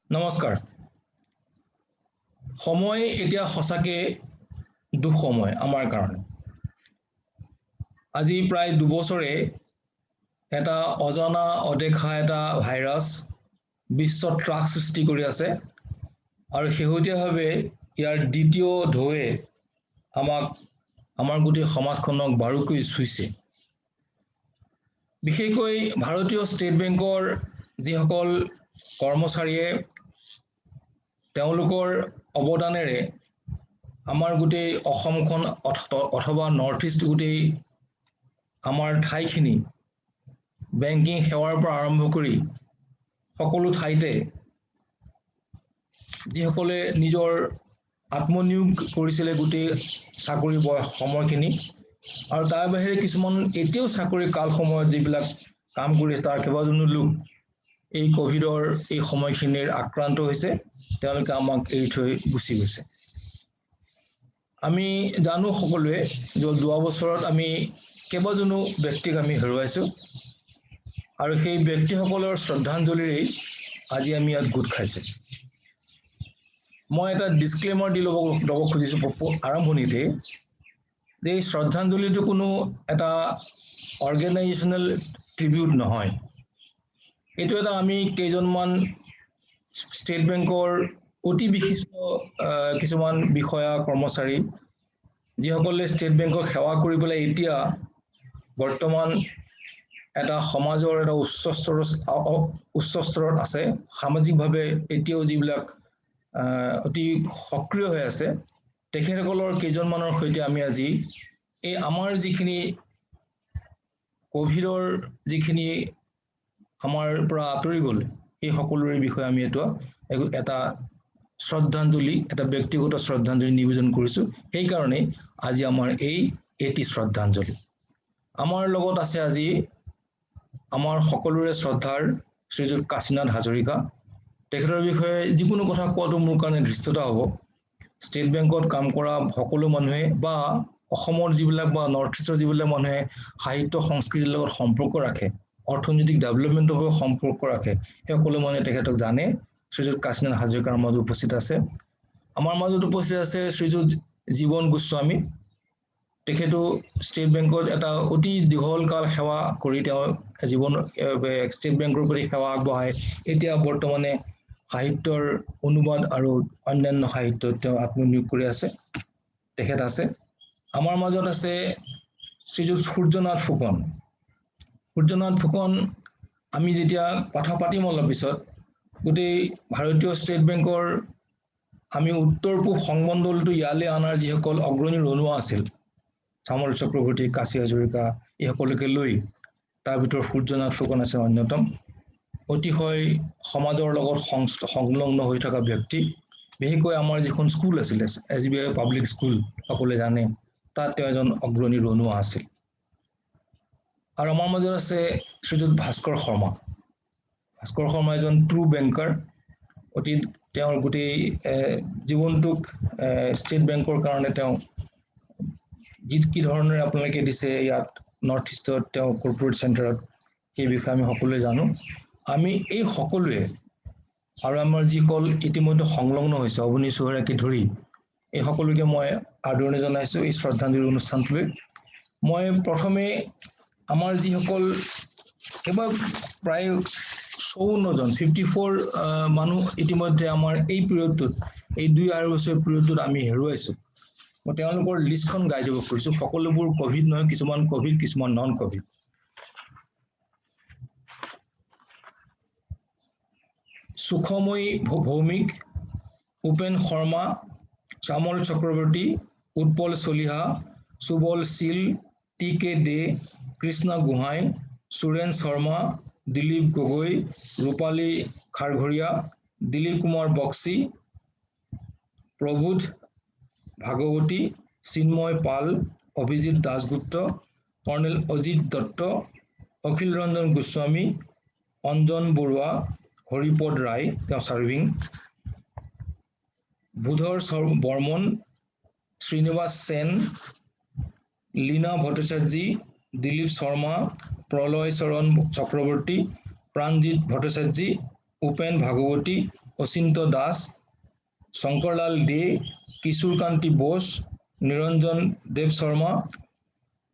নমস্কাৰ। সময় এতিয়া সঁচাকে দুঃসময় আমাৰ কাৰণে। আজি প্ৰায় দুবছৰে এটা অজনা অদেখা এটা ভাইৰাছ বিশ্বত ত্ৰাস সৃষ্টি কৰি আছে আৰু শেহতীয়াভাৱে ইয়াৰ দ্বিতীয় ঢৌৱে আমাৰ গোটেই সমাজখনক বাৰুকৈ চুইছে। বিশেষকৈ ভাৰতীয় ষ্টেট বেংকৰ যিসকল কৰ্মচাৰীয়ে তেওঁলোকৰ অৱদানেৰে আমাৰ গোটেই অসমখন অথবা নৰ্থ ইষ্ট গোটেই আমাৰ ঠাইখিনি বেংকিং সেৱাৰ পৰা আৰম্ভ কৰি সকলো ঠাইতে যিসকলে নিজৰ আত্মনিয়োগ কৰিছিলে গোটেই চাকৰি সময়খিনি আৰু তাৰ বাহিৰে কিছুমান এতিয়াও চাকৰি কাল সময়ত যিবিলাক কাম কৰি আছে তাৰ কেইবাজনো লোক এই কোভিডৰ এই সময়খিনিৰ আক্ৰান্ত হৈছে, তেওঁলোকে আমাক এৰি থৈ গুচি গৈছে। আমি জানো সকলোৱে যে যোৱা বছৰত আমি কেইবাজনো ব্যক্তিক আমি হেৰুৱাইছো আৰু সেই ব্যক্তিসকলৰ শ্ৰদ্ধাঞ্জলিৰেই আজি আমি ইয়াত গোট খাইছো। মই এটা ডিসক্লেমাৰ দি ল'ব খুজিছো আৰম্ভণিতে যে এই শ্ৰদ্ধাঞ্জলিটো কোনো এটা অৰ্গেনাইজেশ্যনেল ট্ৰিবিউট নহয়। এইটো এটা আমি কেইজনমান ষ্টেট বেংকৰ অতি বিশিষ্ট কিছুমান বিষয়া কৰ্মচাৰী যিসকলে ষ্টেট বেংকক সেৱা কৰি পেলাই এতিয়া বৰ্তমান এটা সমাজৰ এটা উচ্চ স্তৰত আছে, সামাজিকভাৱে এতিয়াও যিবিলাক অতি সক্ৰিয় হৈ আছে, তেখেতসকলৰ কেইজনমানৰ সৈতে আমি আজি এই আমাৰ যিখিনি কোভিডৰ যিখিনি আমাৰ পৰা আঁতৰি গ'ল এই সকলোৰে বিষয়ে আমি এটা শ্ৰদ্ধাঞ্জলি, এটা ব্যক্তিগত শ্ৰদ্ধাঞ্জলি নিবেদন কৰিছো। সেইকাৰণে আজি আমাৰ এটি শ্ৰদ্ধাঞ্জলি। আমাৰ লগত আছে আজি আমাৰ সকলোৰে শ্ৰদ্ধাৰ শ্ৰীযুত কাশীনাথ হাজৰিকা। তেখেতৰ বিষয়ে যিকোনো কথা কোৱাটো মোৰ কাৰণে ধৃষ্টতা হ'ব। ষ্টেট বেংকত কাম কৰা সকলো মানুহে বা অসমৰ যিবিলাক বা নৰ্থ ইষ্টৰ যিবিলাক মানুহে সাহিত্য সংস্কৃতিৰ লগত সম্পৰ্ক ৰাখে, অৰ্থনৈতিক ডেভেলপমেণ্টৰ লগত সম্পৰ্ক ৰাখে, সেই সকলো মানুহে তেখেতক জানে। শ্ৰীযুত কাশীনাথ হাজৰিকাৰ মাজত উপস্থিত আছে। আমাৰ মাজত উপস্থিত আছে শ্ৰীযুত জীৱন গোস্বামী। তেখেতো ষ্টেট বেংকত এটা অতি দীঘল কাল সেৱা কৰি তেওঁ জীৱন ষ্টেট বেংকৰ প্ৰতি সেৱা আগবঢ়াই এতিয়া বৰ্তমানে সাহিত্যৰ অনুবাদ আৰু অন্যান্য সাহিত্যত তেওঁ আত্মনিয়োগ কৰি আছে, তেখেত আছে। আমাৰ মাজত আছে শ্ৰীযুত সূৰ্যনাথ ফুকন। সূৰ্যনাথ ফুকন আমি যেতিয়া কথা পাতিম অলপ পিছত, গোটেই ভাৰতীয় ষ্টেট বেংকৰ আমি উত্তৰ পূব সংমণ্ডলটো ইয়ালৈ অনাৰ যিসকল অগ্ৰণী ৰণুৱা আছিল, চামল চক্ৰৱৰ্তী, কাশী হাজৰিকা, এই সকলোকে লৈ তাৰ ভিতৰত সূৰ্যনাথ ফুকন আছে অন্যতম। অতিশয় সমাজৰ লগত সংলগ্ন হৈ থকা ব্যক্তি। বিশেষকৈ আমাৰ যিখন স্কুল আছিলে SBI পাব্লিক স্কুল, সকলোৱে জানে, তাত তেওঁ এজন অগ্ৰণী ৰণুৱা আছিল। আৰু আমাৰ মাজত আছে শ্ৰীযুত ভাস্কৰ শৰ্মা। ভাস্কৰ শৰ্মা এজন ট্ৰু বেংকাৰ। তেওঁৰ গোটেই জীৱনটোক ষ্টেট বেংকৰ কাৰণে তেওঁ কি ধৰণে আপোনালোকে দিছে ইয়াত নৰ্থ ইষ্টত, তেওঁ কৰ্পৰেট চেণ্টাৰত, সেই বিষয়ে আমি সকলোৱে জানো। আমি এই সকলোৱে আৰু আমাৰ যিসকল ইতিমধ্যে সংলগ্ন হৈছে অৱনী চুহৰাকে ধৰি, এই সকলোকে মই আদৰণি জনাইছো এই শ্ৰদ্ধাঞ্জলি অনুষ্ঠানটোলৈ। মই প্ৰথমে আমাৰ যিসকল প্ৰায় 54 মানুহ ইতিমধ্যে আমাৰ এই পিৰিয়ডটোত, এই 2-2.5 বছৰ পিৰিয়ডটোত আমি হেৰুৱাইছো, মই তেওঁলোকৰ লিষ্টখন গাই দিব খুজিছো। সকলোবোৰ কোভিড নহয়, কিছুমান কোভিড, কিছুমান নন কোভিড। সুখময়ী ভৌমিক, উপেন শৰ্মা, চামল চক্ৰৱৰ্তী, উৎপল চলিহা, সুবল শীল, TK দে, কৃষ্ণ গোহাঁই, সুৰেন শৰ্মা, দিলীপ গগৈ, ৰূপালী খাৰঘৰীয়া, দিলীপ কুমাৰ বক্সি, প্ৰবোধ ভাগৱতী, চিন্ময় পাল, অভিজিৎ দাসগুপ্ত, কৰ্ণেল অজিত দত্ত, অখিল ৰঞ্জন গোস্বামী, অঞ্জন বৰুৱা, হৰিপদ ৰায়, তেওঁ চাৰ্ভিং, বুধৰ বৰ্মন, শ্ৰীনিবাস সেন, লীনা ভট্টাচাৰ্যী, দিলীপ শৰ্মা, প্ৰলয় চৰণ চক্ৰৱৰ্তী, প্ৰাণজিৎ ভট্টাচাৰ্যী, উপেন ভাগৱতী, অচিন্ত দাস, শংকৰলাল দে, কিশোৰকান্তি বোস, নিৰঞ্জন দেৱ শৰ্মা,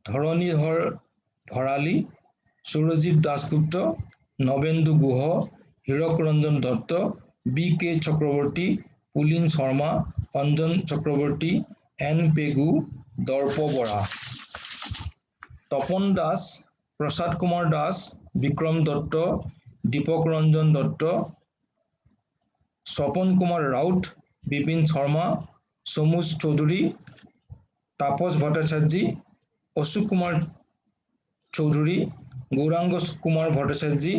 ধৰণীধৰ ভৰালী, সুৰজিৎ দাসগুপ্ত, নবেন্দু গুহ, হীৰক ৰঞ্জন দত্ত, বি কে চক্ৰৱৰ্তী, পুলিন শৰ্মা, অঞ্জন চক্ৰৱৰ্তী, এন পেগু, দৰ্প বৰা, তপন দাস, প্ৰসাদ কুমাৰ দাস, বিক্ৰম দত্ত, দীপক ৰঞ্জন দত্ত, স্বপন কুমাৰ ৰাউত, বিপিন শৰ্মা, সমুজ চৌধুৰী, তাপস ভট্টাচাৰ্যী, অশোক কুমাৰ চৌধুৰী, গৌৰাঙ্গ কুমাৰ ভট্টাচাৰ্যী,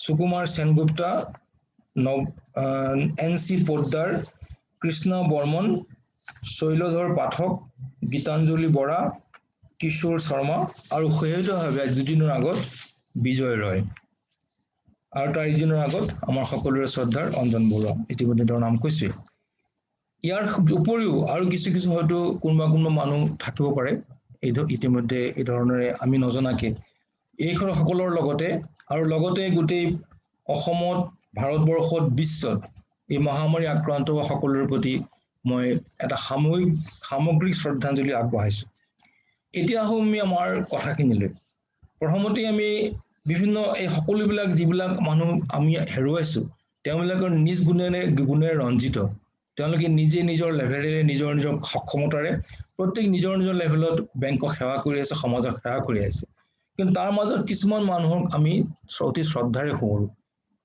সুকুমাৰ সেনগুপ্তা, এন চি পোদ্দাৰ, কৃষ্ণ বৰ্মন, শৈলধৰ পাঠক, গীতাঞ্জলি বৰা, কিশোৰ শৰ্মা আৰু শেহতীয়াভাৱে দুদিনৰ আগত বিজয় ৰয় আৰু তাৰ এদিনৰ আগত আমাৰ সকলোৰে শ্ৰদ্ধাৰ অঞ্জন বৰুৱা, ইতিমধ্যে তেওঁৰ নাম কৈছে। ইয়াৰ উপৰিও আৰু কিছু কিছু হয়তো কোনোবা মানুহ থাকিব পাৰে ইতিমধ্যে এই ধৰণেৰে আমি নজনাকে এই সকলৰ লগতে আৰু লগতে গোটেই অসমত, ভাৰতবৰ্ষত, বিশ্বত এই মহামাৰী আক্ৰান্ত হোৱা সকলোৰে প্ৰতি মই এটা সামগ্ৰিক শ্ৰদ্ধাঞ্জলি আগবঢ়াইছো। এতিয়া আহোঁ আমি আমাৰ কথাখিনিলৈ। প্ৰথমতে আমি বিভিন্ন এই সকলোবিলাক যিবিলাক মানুহ আমি হেৰুৱাইছো তেওঁলোকৰ নিজ গুণেৰে ৰঞ্জিত। তেওঁলোকে নিজে নিজৰ লেভেলেৰে নিজৰ সক্ষমতাৰে প্ৰত্যেক নিজৰ লেভেলত বেংকক সেৱা কৰি আছে, সমাজক সেৱা কৰি আছে। কিন্তু তাৰ মাজত কিছুমান মানুহক আমি অতি শ্ৰদ্ধাৰে সোঁৱৰো।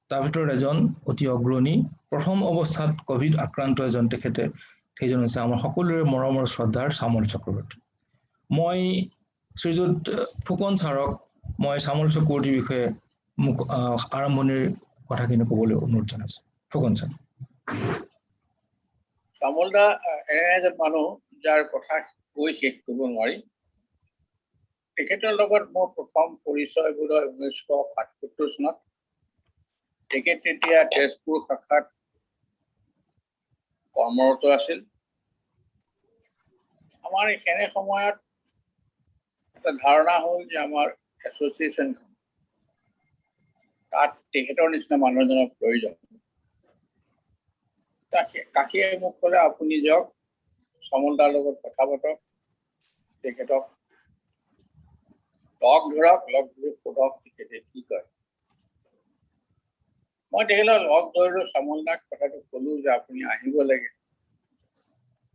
তাৰ ভিতৰত এজন অতি অগ্ৰণী, প্ৰথম অৱস্থাত কভিড আক্ৰান্ত এজন সেইজন হৈছে আমাৰ সকলোৰে মৰমৰ শ্ৰদ্ধাৰ চামল চক্ৰৱৰ্তী। মই শ্ৰীযুত ফুকন ছাৰক মই চামল চক্ৰৱৰ্তীৰ বিষয়ে মোক আৰম্ভণিৰ কথাখিনি ক'বলৈ অনুৰোধ জনাইছো। ফুকন ছাৰ। চামল দা এনে এজন মানুহ যাৰ কথা কৈ শেষ কৰিব নোৱাৰি। তেখেতৰ লগত মোৰ প্ৰথম পৰিচয় বোধহয় 1977 চনত। তেখেত তেতিয়া তেজপুৰ শাখাত কৰ্মৰত আছিল। আমাৰ এনে সময়ত এটা ধাৰণা হ'ল যে আমাৰ এছ'চিয়েশ্যনখন তাত তেখেতৰ নিচিনা মানুহ এজনৰ প্ৰয়োজন। কাশীয়ে মোক ক'লে আপুনি যাওক, চামল দাৰ লগত কথা পাতক, তেখেতক লগ ধৰক, লগ ধৰি সোধক তেখেতে কি কয়। মই তেখেতক লগ ধৰিলো, চামল দাক কথাটো ক'লো যে আপুনি আহিব লাগে।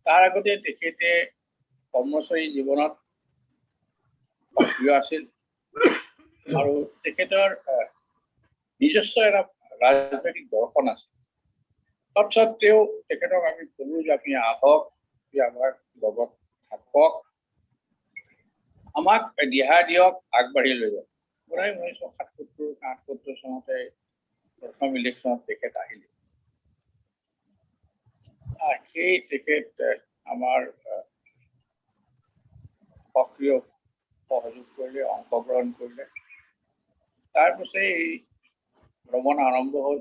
তাৰ আগতে তেখেতে কৰ্মচাৰী জীৱনত সক্ৰিয় আছিল আৰু তেখেতৰ নিজস্ব এটা ৰাজনৈতিক দৰ্শন আছে। তৎসত্বেও তেখেতক আমি ক'লো যে আপুনি আহক, আমাৰ লগত থাকক, আমাক দিহা দিয়ক, আগবাঢ়ি লৈ যাওক। প্ৰায় 1977-78 চনতে প্ৰথম ইলেকশ্যনত তেখেত আহিলে। সেই তেখেত আমাৰ সক্ৰিয় সহযোগ কৰিলে, অংশগ্ৰহণ কৰিলে। তাৰপিছত এই ভ্ৰমণ আৰম্ভ হ'ল।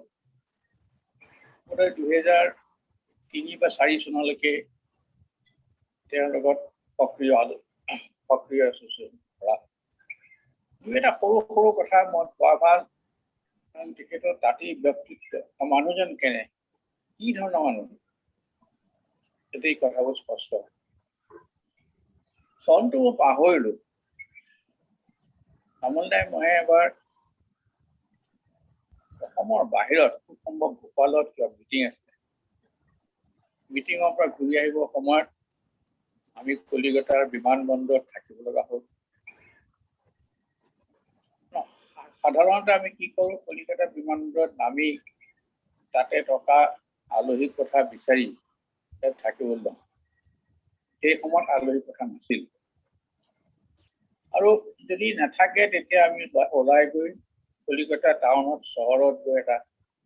বোধহয় 2003 বা 2004 চনলৈকে তেওঁৰ লগত সক্ৰিয় এছ'চিয়েশ্যন কৰা। দুই এটা সৰু সৰু কথা মই কোৱা ভাল, কাৰণ তেখেতৰ তাতেই ব্যক্তিত্ব, মানুহজন কেনে, কি ধৰণৰ মানুহ, এই কথাবোৰ স্পষ্ট। চনটো মই পাহৰিলো। চামল দাই মই এবাৰ অসমৰ বাহিৰত, খুব সম্ভৱ ভূপালত কিবা মিটিং আছে, মিটিঙৰ পৰা ঘূৰি আহিবৰ সময়ত আমি কলিকতাৰ বিমানবন্দৰত থাকিব লগা হ'ল। সাধাৰণতে আমি কি কৰোঁ, কলিকতা বিমানবন্দৰত নামি তাতে থকা আলহীৰ কথা বিচাৰি থাকিবলৈ লওঁ। সেই সময়ত আলহীৰ কথা নাছিল আৰু যদি নাথাকে তেতিয়া আমি ওলাই গৈ কলিকতা টাউনত, চহৰত গৈ এটা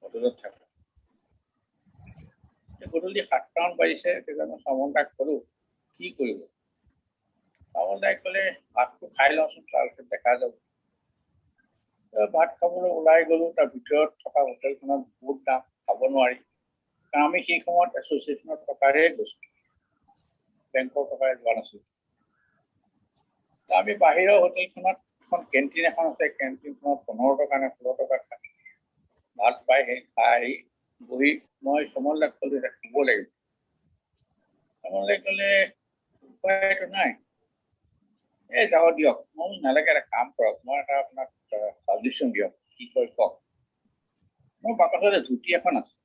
হোটেলত থাকোঁ। গধূলি 7টামান বাজিছে, তেতিয়া মই চামল দাক ক'লো কি কৰিব। চামল দাই ক'লে ভাতটো খাই লওঁচোন, তাৰপিছত দেখা যাব। ভাত খাবলৈ ওলাই গ'লো। তাৰ ভিতৰত থকা হোটেলখনত বহুত দাম, খাব নোৱাৰি, কাৰণ আমি সেই সময়ত এছ'চিয়েশ্যনৰ টকাৰে গৈছো, বেংকৰ টকাৰে যোৱা নাছিলোঁ। আমি বাহিৰৰ হোটেলখনত এখন কেণ্টিন এখন আছে, কেণ্টিনখনত 15 টকা নে 16 টকা ভাত পাই, সেই খাই আহি বহি মই সমল দাক ক'লো এটা শুব লাগিব। সমলে ক'লে উপায়টো নাই, এই যাব দিয়ক। মই নালাগে, এটা কাম কৰক, মই এটা আপোনাক ছাজেশ্যন দিয়ক, কি কয় কওক। মোৰ বাকচতে ধুতি এখন আছে,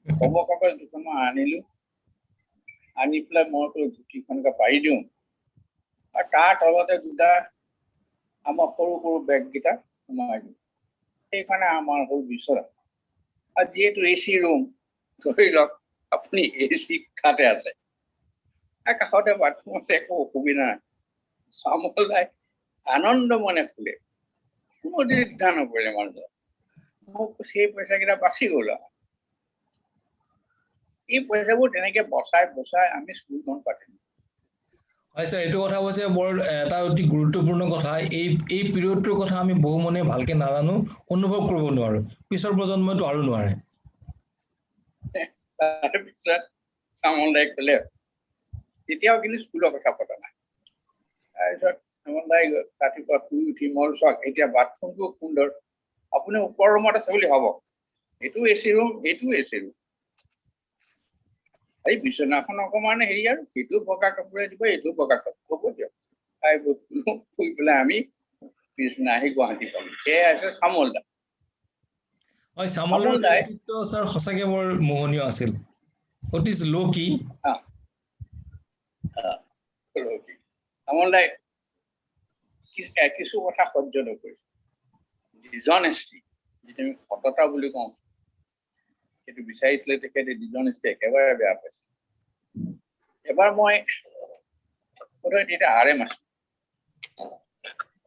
খবৰ কাগজ দুখন মই আনিলো, আনি পেলাই মই ক'লো ধুতিখনকে পাৰি দিওঁ, আৰু তাৰ তলতে দুটা আমাৰ সৰু সৰু বেগকেইটা সোমাই দিওঁ। সেইকাৰণে আমাৰ হ'ল বিচৰা। আৰু যিহেতু AC ৰুম, ধৰি লওক আপুনি AC কোঠাতে আছে, কাষতে বাথৰুম আছে, একো অসুবিধা নাই। চামল দাই আনন্দ মনে শুলে, কোনো দিগদাৰ নপৰিলে মানুহজন। মোক সেই পইচাকেইটা বাচি গ'ল। এই পইচাবোৰ তেনেকে বচাই বচাই আমি স্কুলখন পাতিম। হয় স্যাৰ, এইটো কথা কৈছে বৰ এটা অতি গুৰুত্বপূৰ্ণ কথা। এই পিৰিয়ডটোৰ কথা আমি বহু মনে ভালকে নাজানো, অনুভৱ কৰিব নোৱাৰো, পিছৰ প্ৰজন্মইতো আৰু নোৱাৰে। তাৰপিছত চামল দাই ক'লে, তেতিয়াও কিন্তু স্কুলৰ কথা পতা নাই। তাৰপিছত চামল দাই ৰাতিপুৱা শুই উঠি মই চাওক, এতিয়া বাথৰুমটো সুন্দৰ, আপুনি ওপৰৰ ৰুমত আছে বুলি ভাবক, এইটো AC ৰুম, এইটো AC ৰুম। এই বিচনাখন অকমান হেৰি আৰু সেইটো বগা কাপোৰে দিব, এইটো বগা কাপোৰ, হ'ব দিয়ক। খাই শুই পেলাই আমি পিছদিনা আহি গুৱাহাটী পালো। সেয়াই আছে চামল দা। হয়, চামলৰ ব্যক্তিত্ব স্যাৰ সঁচাকে বৰ মোহনীয় আছিল, অতি লোকি। চামল দাই কিছু কথা সহ্য নকৰিছিল। ডিজনেষ্টি, যিটো আমি সততা বুলি কওঁ, সেইটো বিচাৰিছিলে তেখেতে। ডিজনেষ্টি একেবাৰে বেয়া পাইছিল। এবাৰ মই তেতিয়া RM আছিলো,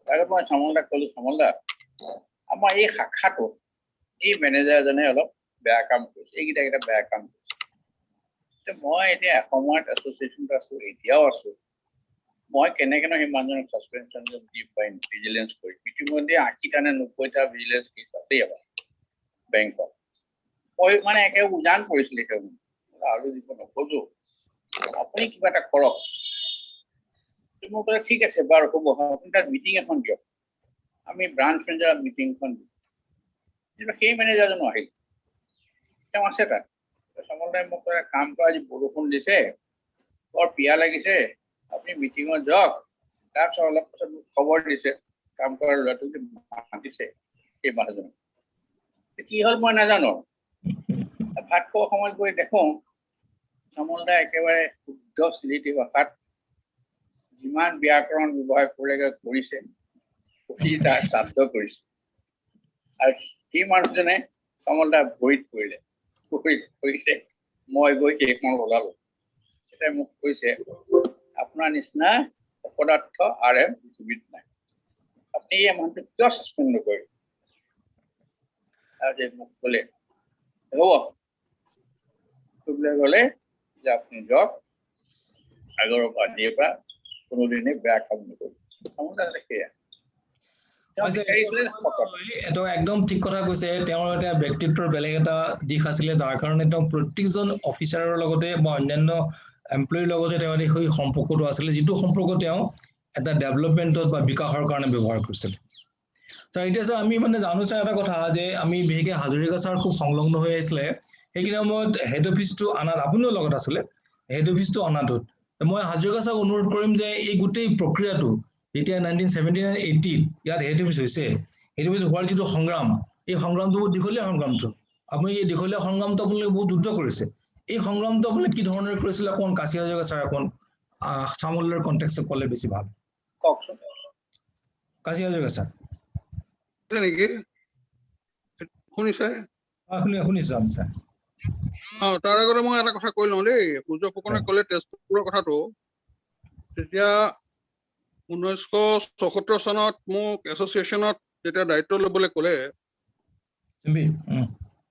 তাৰপিছত মই চামল দাক ক'লো, চামল দা, আমাৰ এই শাখাটো এই মেনেজাৰজনে অলপ বেয়া কাম কৰিছে, এইকেইটা বেয়া কাম কৰিছে। মই এতিয়া এসময়ত এছ'চিয়েশ্যনত আছো, এতিয়াও আছো, মই কেনেকেনো সেই মানুহজনক ছাছপেনশ্যন দি পাৰিম, ভিজিলেঞ্চ কৰিম। ইতিমধ্যে 80টা নে 90টা ভিজিলেঞ্চ কেছ আছেই আমাৰ বেংকত। মই মানে একে উজান পৰিছিল, আৰু দিব নোখোজো, আপুনি কিবা এটা কৰক। মই ক'লে ঠিক আছে বাৰু হ'ব, আপুনি তাত মিটিং এখন দিয়ক, আমি ব্ৰাঞ্চ মেনেজাৰৰ মিটিংখন দিম। কিন্তু সেই মেনেজাৰজনো আহিল, তেওঁ আছে তাত। চামল দাই মোক ক'লে, কাম কৰা, আজি বৰষুণ দিছে, বৰ পিয়া লাগিছে, আপুনি মিটিঙত যাওক। তাৰপিছত অলপ পাছত মোক খবৰ দিছে, কাম কৰা ল'ৰাটোক মাতিছে সেই মানুহজনক। কি হ'ল মই নাজানো। ভাত খোৱা সময়ত গৈ দেখো চামল দাই একেবাৰে শুদ্ধ চিলিটি ভাষাত যিমান ব্যাকৰণ ব্যৱহাৰ কৰিছে, তাৰ শ্ৰাদ্ধ কৰিছে। আৰু সেই মানুহজনে চামল দাৰ ভৰিত পৰিলে, পৰিছে। মই গৈ সেইখন ওলালো। তেতিয়া মোক কৈছে, আপোনাৰ নিচিনা অপদাৰ্থ RM পৃথিৱীত নাই, আপুনি এই মানুহটোক কিয় ছাছপেণ্ড নকৰিলে? আৰু মোক ক'লে, হ'ব গ'লে যে আপুনি যাওক, আগৰ আজিৰ পৰা কোনোদিনে বেয়া কাম নকৰিব। সেয়া একদম ঠিক কথা কৈছে। তেওঁৰ এটা ব্যক্তিত্বৰ বেলেগ এটা দিশ আছিলে, যাৰ কাৰণে তেওঁ প্ৰত্যেকজন অফিচাৰৰ লগতে বা অন্যান্য এমপ্লয়ীৰ লগতে তেওঁ সেই সম্পৰ্কটো আছিলে, যিটো সম্পৰ্ক তেওঁ এটা ডেভেলপমেণ্টত বা বিকাশৰ কাৰণে ব্যৱহাৰ কৰিছিল। ছাৰ, এতিয়া ছাৰ আমি মানে জানো ছাৰ এটা কথা, যে আমি বিশেষকৈ হাজৰিকা ছাৰ খুব সংলগ্ন হৈ আহিছিলে সেইখিনি সময়ত হেড অফিচটো অনাত, আপুনিও লগত আছিলে হেড অফিচটো অনাটোত। মই হাজৰিকা ছাৰক অনুৰোধ কৰিম যে এই গোটেই প্ৰক্ৰিয়াটো যেতিয়া 1979-80 ইয়াত হেড অফিচ হৈছে, হেড অফিচ হোৱাৰ যিটো সংগ্ৰাম, এই সংগ্ৰামটো বহুত দীঘলীয়া সংগ্ৰামটো। আপুনি এই দীঘলীয়া সংগ্ৰামটো আপোনালোকে বহুত যুদ্ধ কৰিছে। এই সংগ্ৰামটো আপুনি কি ধৰণে কৰিছিল, অকণ কাশী হাজৰিকা ছাৰ অকণ চামলৰ কণ্টেক্সটত ক'লে বেছি ভাল। কওকচোন। কাশী হাজৰিকা ছাৰ নেকি? শুনিছে? শুনিছো আমি ছাৰ। তাৰ আগতে মই এটা কথা কৈ লওঁ দেই। সূৰ্য ফুকনে ক'লে তেজপুৰৰ কথাটো, তেতিয়া 1974 চনত মোক এছ'চিয়েশ্যনত যেতিয়া দায়িত্ব ল'বলৈ ক'লে,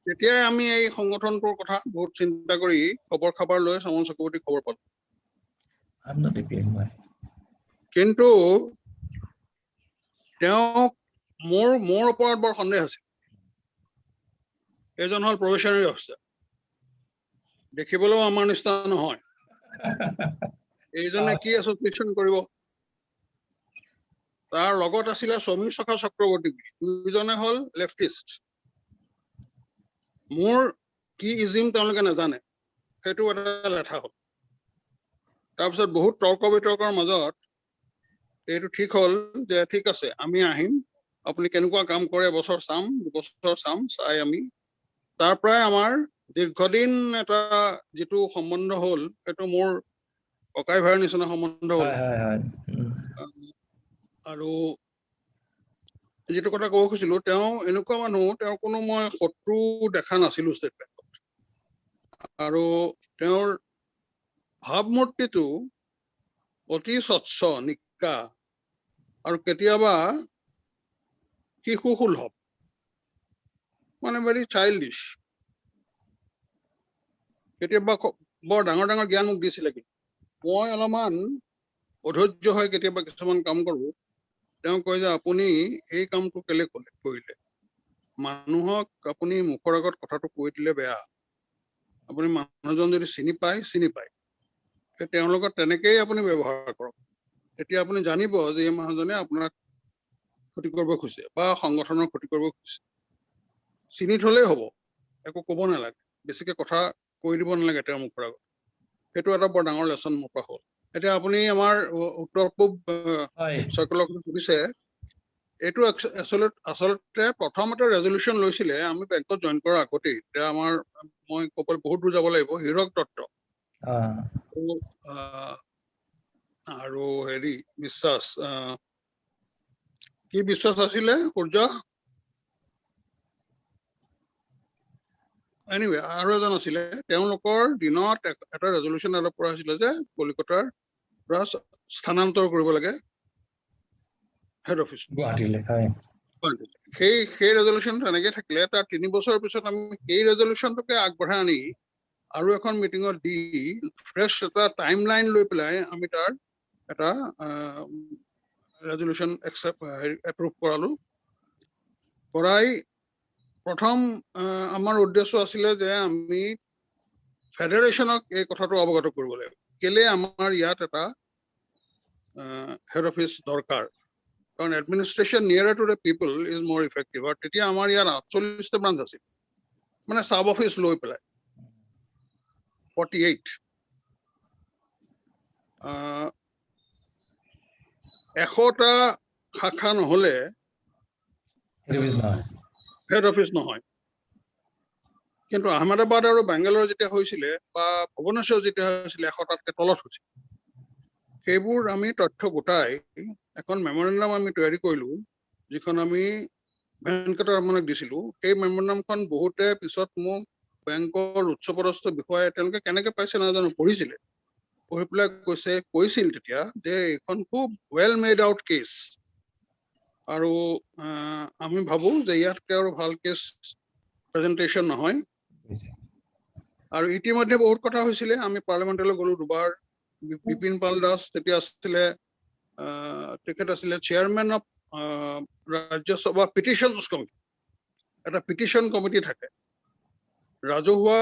তেতিয়াই আমি এই সংগঠনটোৰ কথা বহুত চিন্তা কৰি খবৰ খাবৰ লৈ চামল চক্ৰৱৰ্তীক খবৰ পালো। কিন্তু তেওঁক মোৰ ওপৰত বৰ সন্দেহ আছিল। এইজন হ'ল প্ৰবেশনাৰী অফিচাৰ, দেখিবলৈও আমাৰ নিচিনা নহয়। এইজনে কি এছ'চিয়েশ্যন কৰিব? তাৰ লগত আছিলে সমীৰ চক্ৰৱৰ্তী, দুইজনে হ'ল লেফটিষ্ট। মোৰ কি ইজিম তেওঁলোকে নাজানে, সেইটো এটা লেঠা হ'ল। তাৰপিছত বহুত তৰ্ক বিতৰ্কৰ মাজত এইটো ঠিক হ'ল যে ঠিক আছে আমি আহিম, আপুনি কেনেকুৱা কাম কৰে এবছৰ চাম, 2 বছৰ চাম, চাই আমি তাৰ পৰাই আমাৰ দীৰ্ঘদিন এটা যিটো সম্বন্ধ হ'ল সেইটো মোৰ ককাই ভাইৰ নিচিনা সম্বন্ধ হ'ল। হয় হয় হয় আৰু যিটো কথা ক'ব খুজিছিলো, তেওঁ এনেকুৱা মানুহ, তেওঁৰ কোনো মই শত্ৰু দেখা নাছিলো ষ্টেট বেংকত। আৰু তেওঁৰ ভাৱমূৰ্তিটো অতি স্বচ্ছ নিকা আৰু কেতিয়াবা শিশু সুলভ, মানে ভেৰি চাইল্ডিছ। কেতিয়াবা বৰ ডাঙৰ ডাঙৰ জ্ঞান মোক দিছিলে, কিন্তু মই অলপমান অধৈৰ্য হৈ কেতিয়াবা কিছুমান কাম কৰো। তেওঁ কয় যে আপুনি এই কামটো কেলে কৰিলে, মানুহক আপুনি মুখৰ আগত কথাটো কৈ দিলে বেয়া, আপুনি মানুহজন যদি চিনি পায় তেওঁৰ লগত তেনেকেই আপুনি ব্যৱহাৰ কৰক, তেতিয়া আপুনি জানিব যে এই মানুহজনে আপোনাক ক্ষতি কৰিব খুজিছে বা সংগঠনৰ ক্ষতি কৰিব খুজিছে। চিনি থলেই হ'ব, একো ক'ব নালাগে, বেছিকে কথা কৈ দিব নালাগে তেওঁৰ মুখৰ আগত। সেইটো এটা বৰ ডাঙৰ লেচন মোৰ পৰা হ'ল। এতিয়া আপুনি আমাৰ উত্তৰ পূব চাইকলজি সুধিছে, এইটো আচলতে প্ৰথমতে ৰেজলিউশ্যন লৈছিলে আমি বেংকত জইন কৰাৰ আগতেই। এতিয়া আমাৰ মই ক'বলৈ বহুত দূৰ যাব লাগিব, হীৰক দত্ত আৰু হেৰি বিশ্বাস, কি বিশ্বাস আছিলে সূৰ্য, এনিৱে আৰু এজন আছিলে, তেওঁলোকৰ দিনত এটা ৰেজলিউশ্যন এডপ্ট কৰা হৈছিলে যে কলিকতাৰ পৰা স্থানান্তৰ কৰিব লাগে হেড অফিচ গুৱাহাটীলৈ। হয় সেই ৰেজলিউশ্যন তেনেকে থাকিলে। তাৰ 3 বছৰৰ পিছত আমি সেই ৰেজলিউশ্যনটোকে আগবঢ়াই আনি আৰু এখন মিটিঙত দি ফ্ৰেছ এটা টাইম লাইন লৈ পেলাই আমি তাৰ এটা ৰেজলিউশ্যন এপ্ৰুভ কৰালো। কৰাই প্ৰথম আমাৰ উদ্দেশ্য আছিলে যে আমি ফেডাৰেশ্যনক এই কথাটো অৱগত কৰিব লাগিব, কেলে আমাৰ ইয়াত এটা হেড অফিচ দৰকাৰ, কাৰণ এডমিনিষ্ট্ৰেশ্যন নিয়াৰ টু দ্য পিপল ইজ মোৰ ইফেক্টিভ। আৰু তেতিয়া আমাৰ ইয়াত 48টা ব্ৰাঞ্চ আছিল, মানে চাব অফিচ লৈ পেলাই 48। 100টা শাখা নহলে হেড অফিচ নহয়। কিন্তু আহমেদাবাদ আৰু বেংগালোৰ যেতিয়া হৈছিলে বা ভুৱনেশ্বৰ যেতিয়া হৈছিলে 100টাতকৈ তলত হৈছিল। সেইবোৰ আমি তথ্য গোটাই এখন মেমৰেণ্ডাম আমি তৈয়াৰী কৰিলো, যিখন আমি ভেংকটৰমনক দিছিলো। সেই মেমৰেণ্ডামখন বহুতে পিছত মোক বেংকৰ উচ্চপদস্থ বিষয়াই তেওঁলোকে কেনেকে পাইছে নাজানো, পঢ়িছিলে, পঢ়ি পেলাই কৈছিল তেতিয়া যে এইখন খুব ৱেল মেড আউট কেছ, আৰু আমি ভাবো যে ইয়াতকে আৰু ভাল কেছ প্ৰেজেন্টেশ্যন নহয়। আৰু ইতিমধ্যে বহুত কথা হৈছিলে, আমি পাৰ্লামেণ্টলৈ গলো 2বাৰ। বিপিন পাল দাস তেতিয়া আছিলে, তেখেত আছিলে চেয়াৰমেন অফ ৰাজ্যসভা পিটিশ্যনছ কমিটি। এটা পিটিশ্যন কমিটি থাকে, ৰাজহুৱা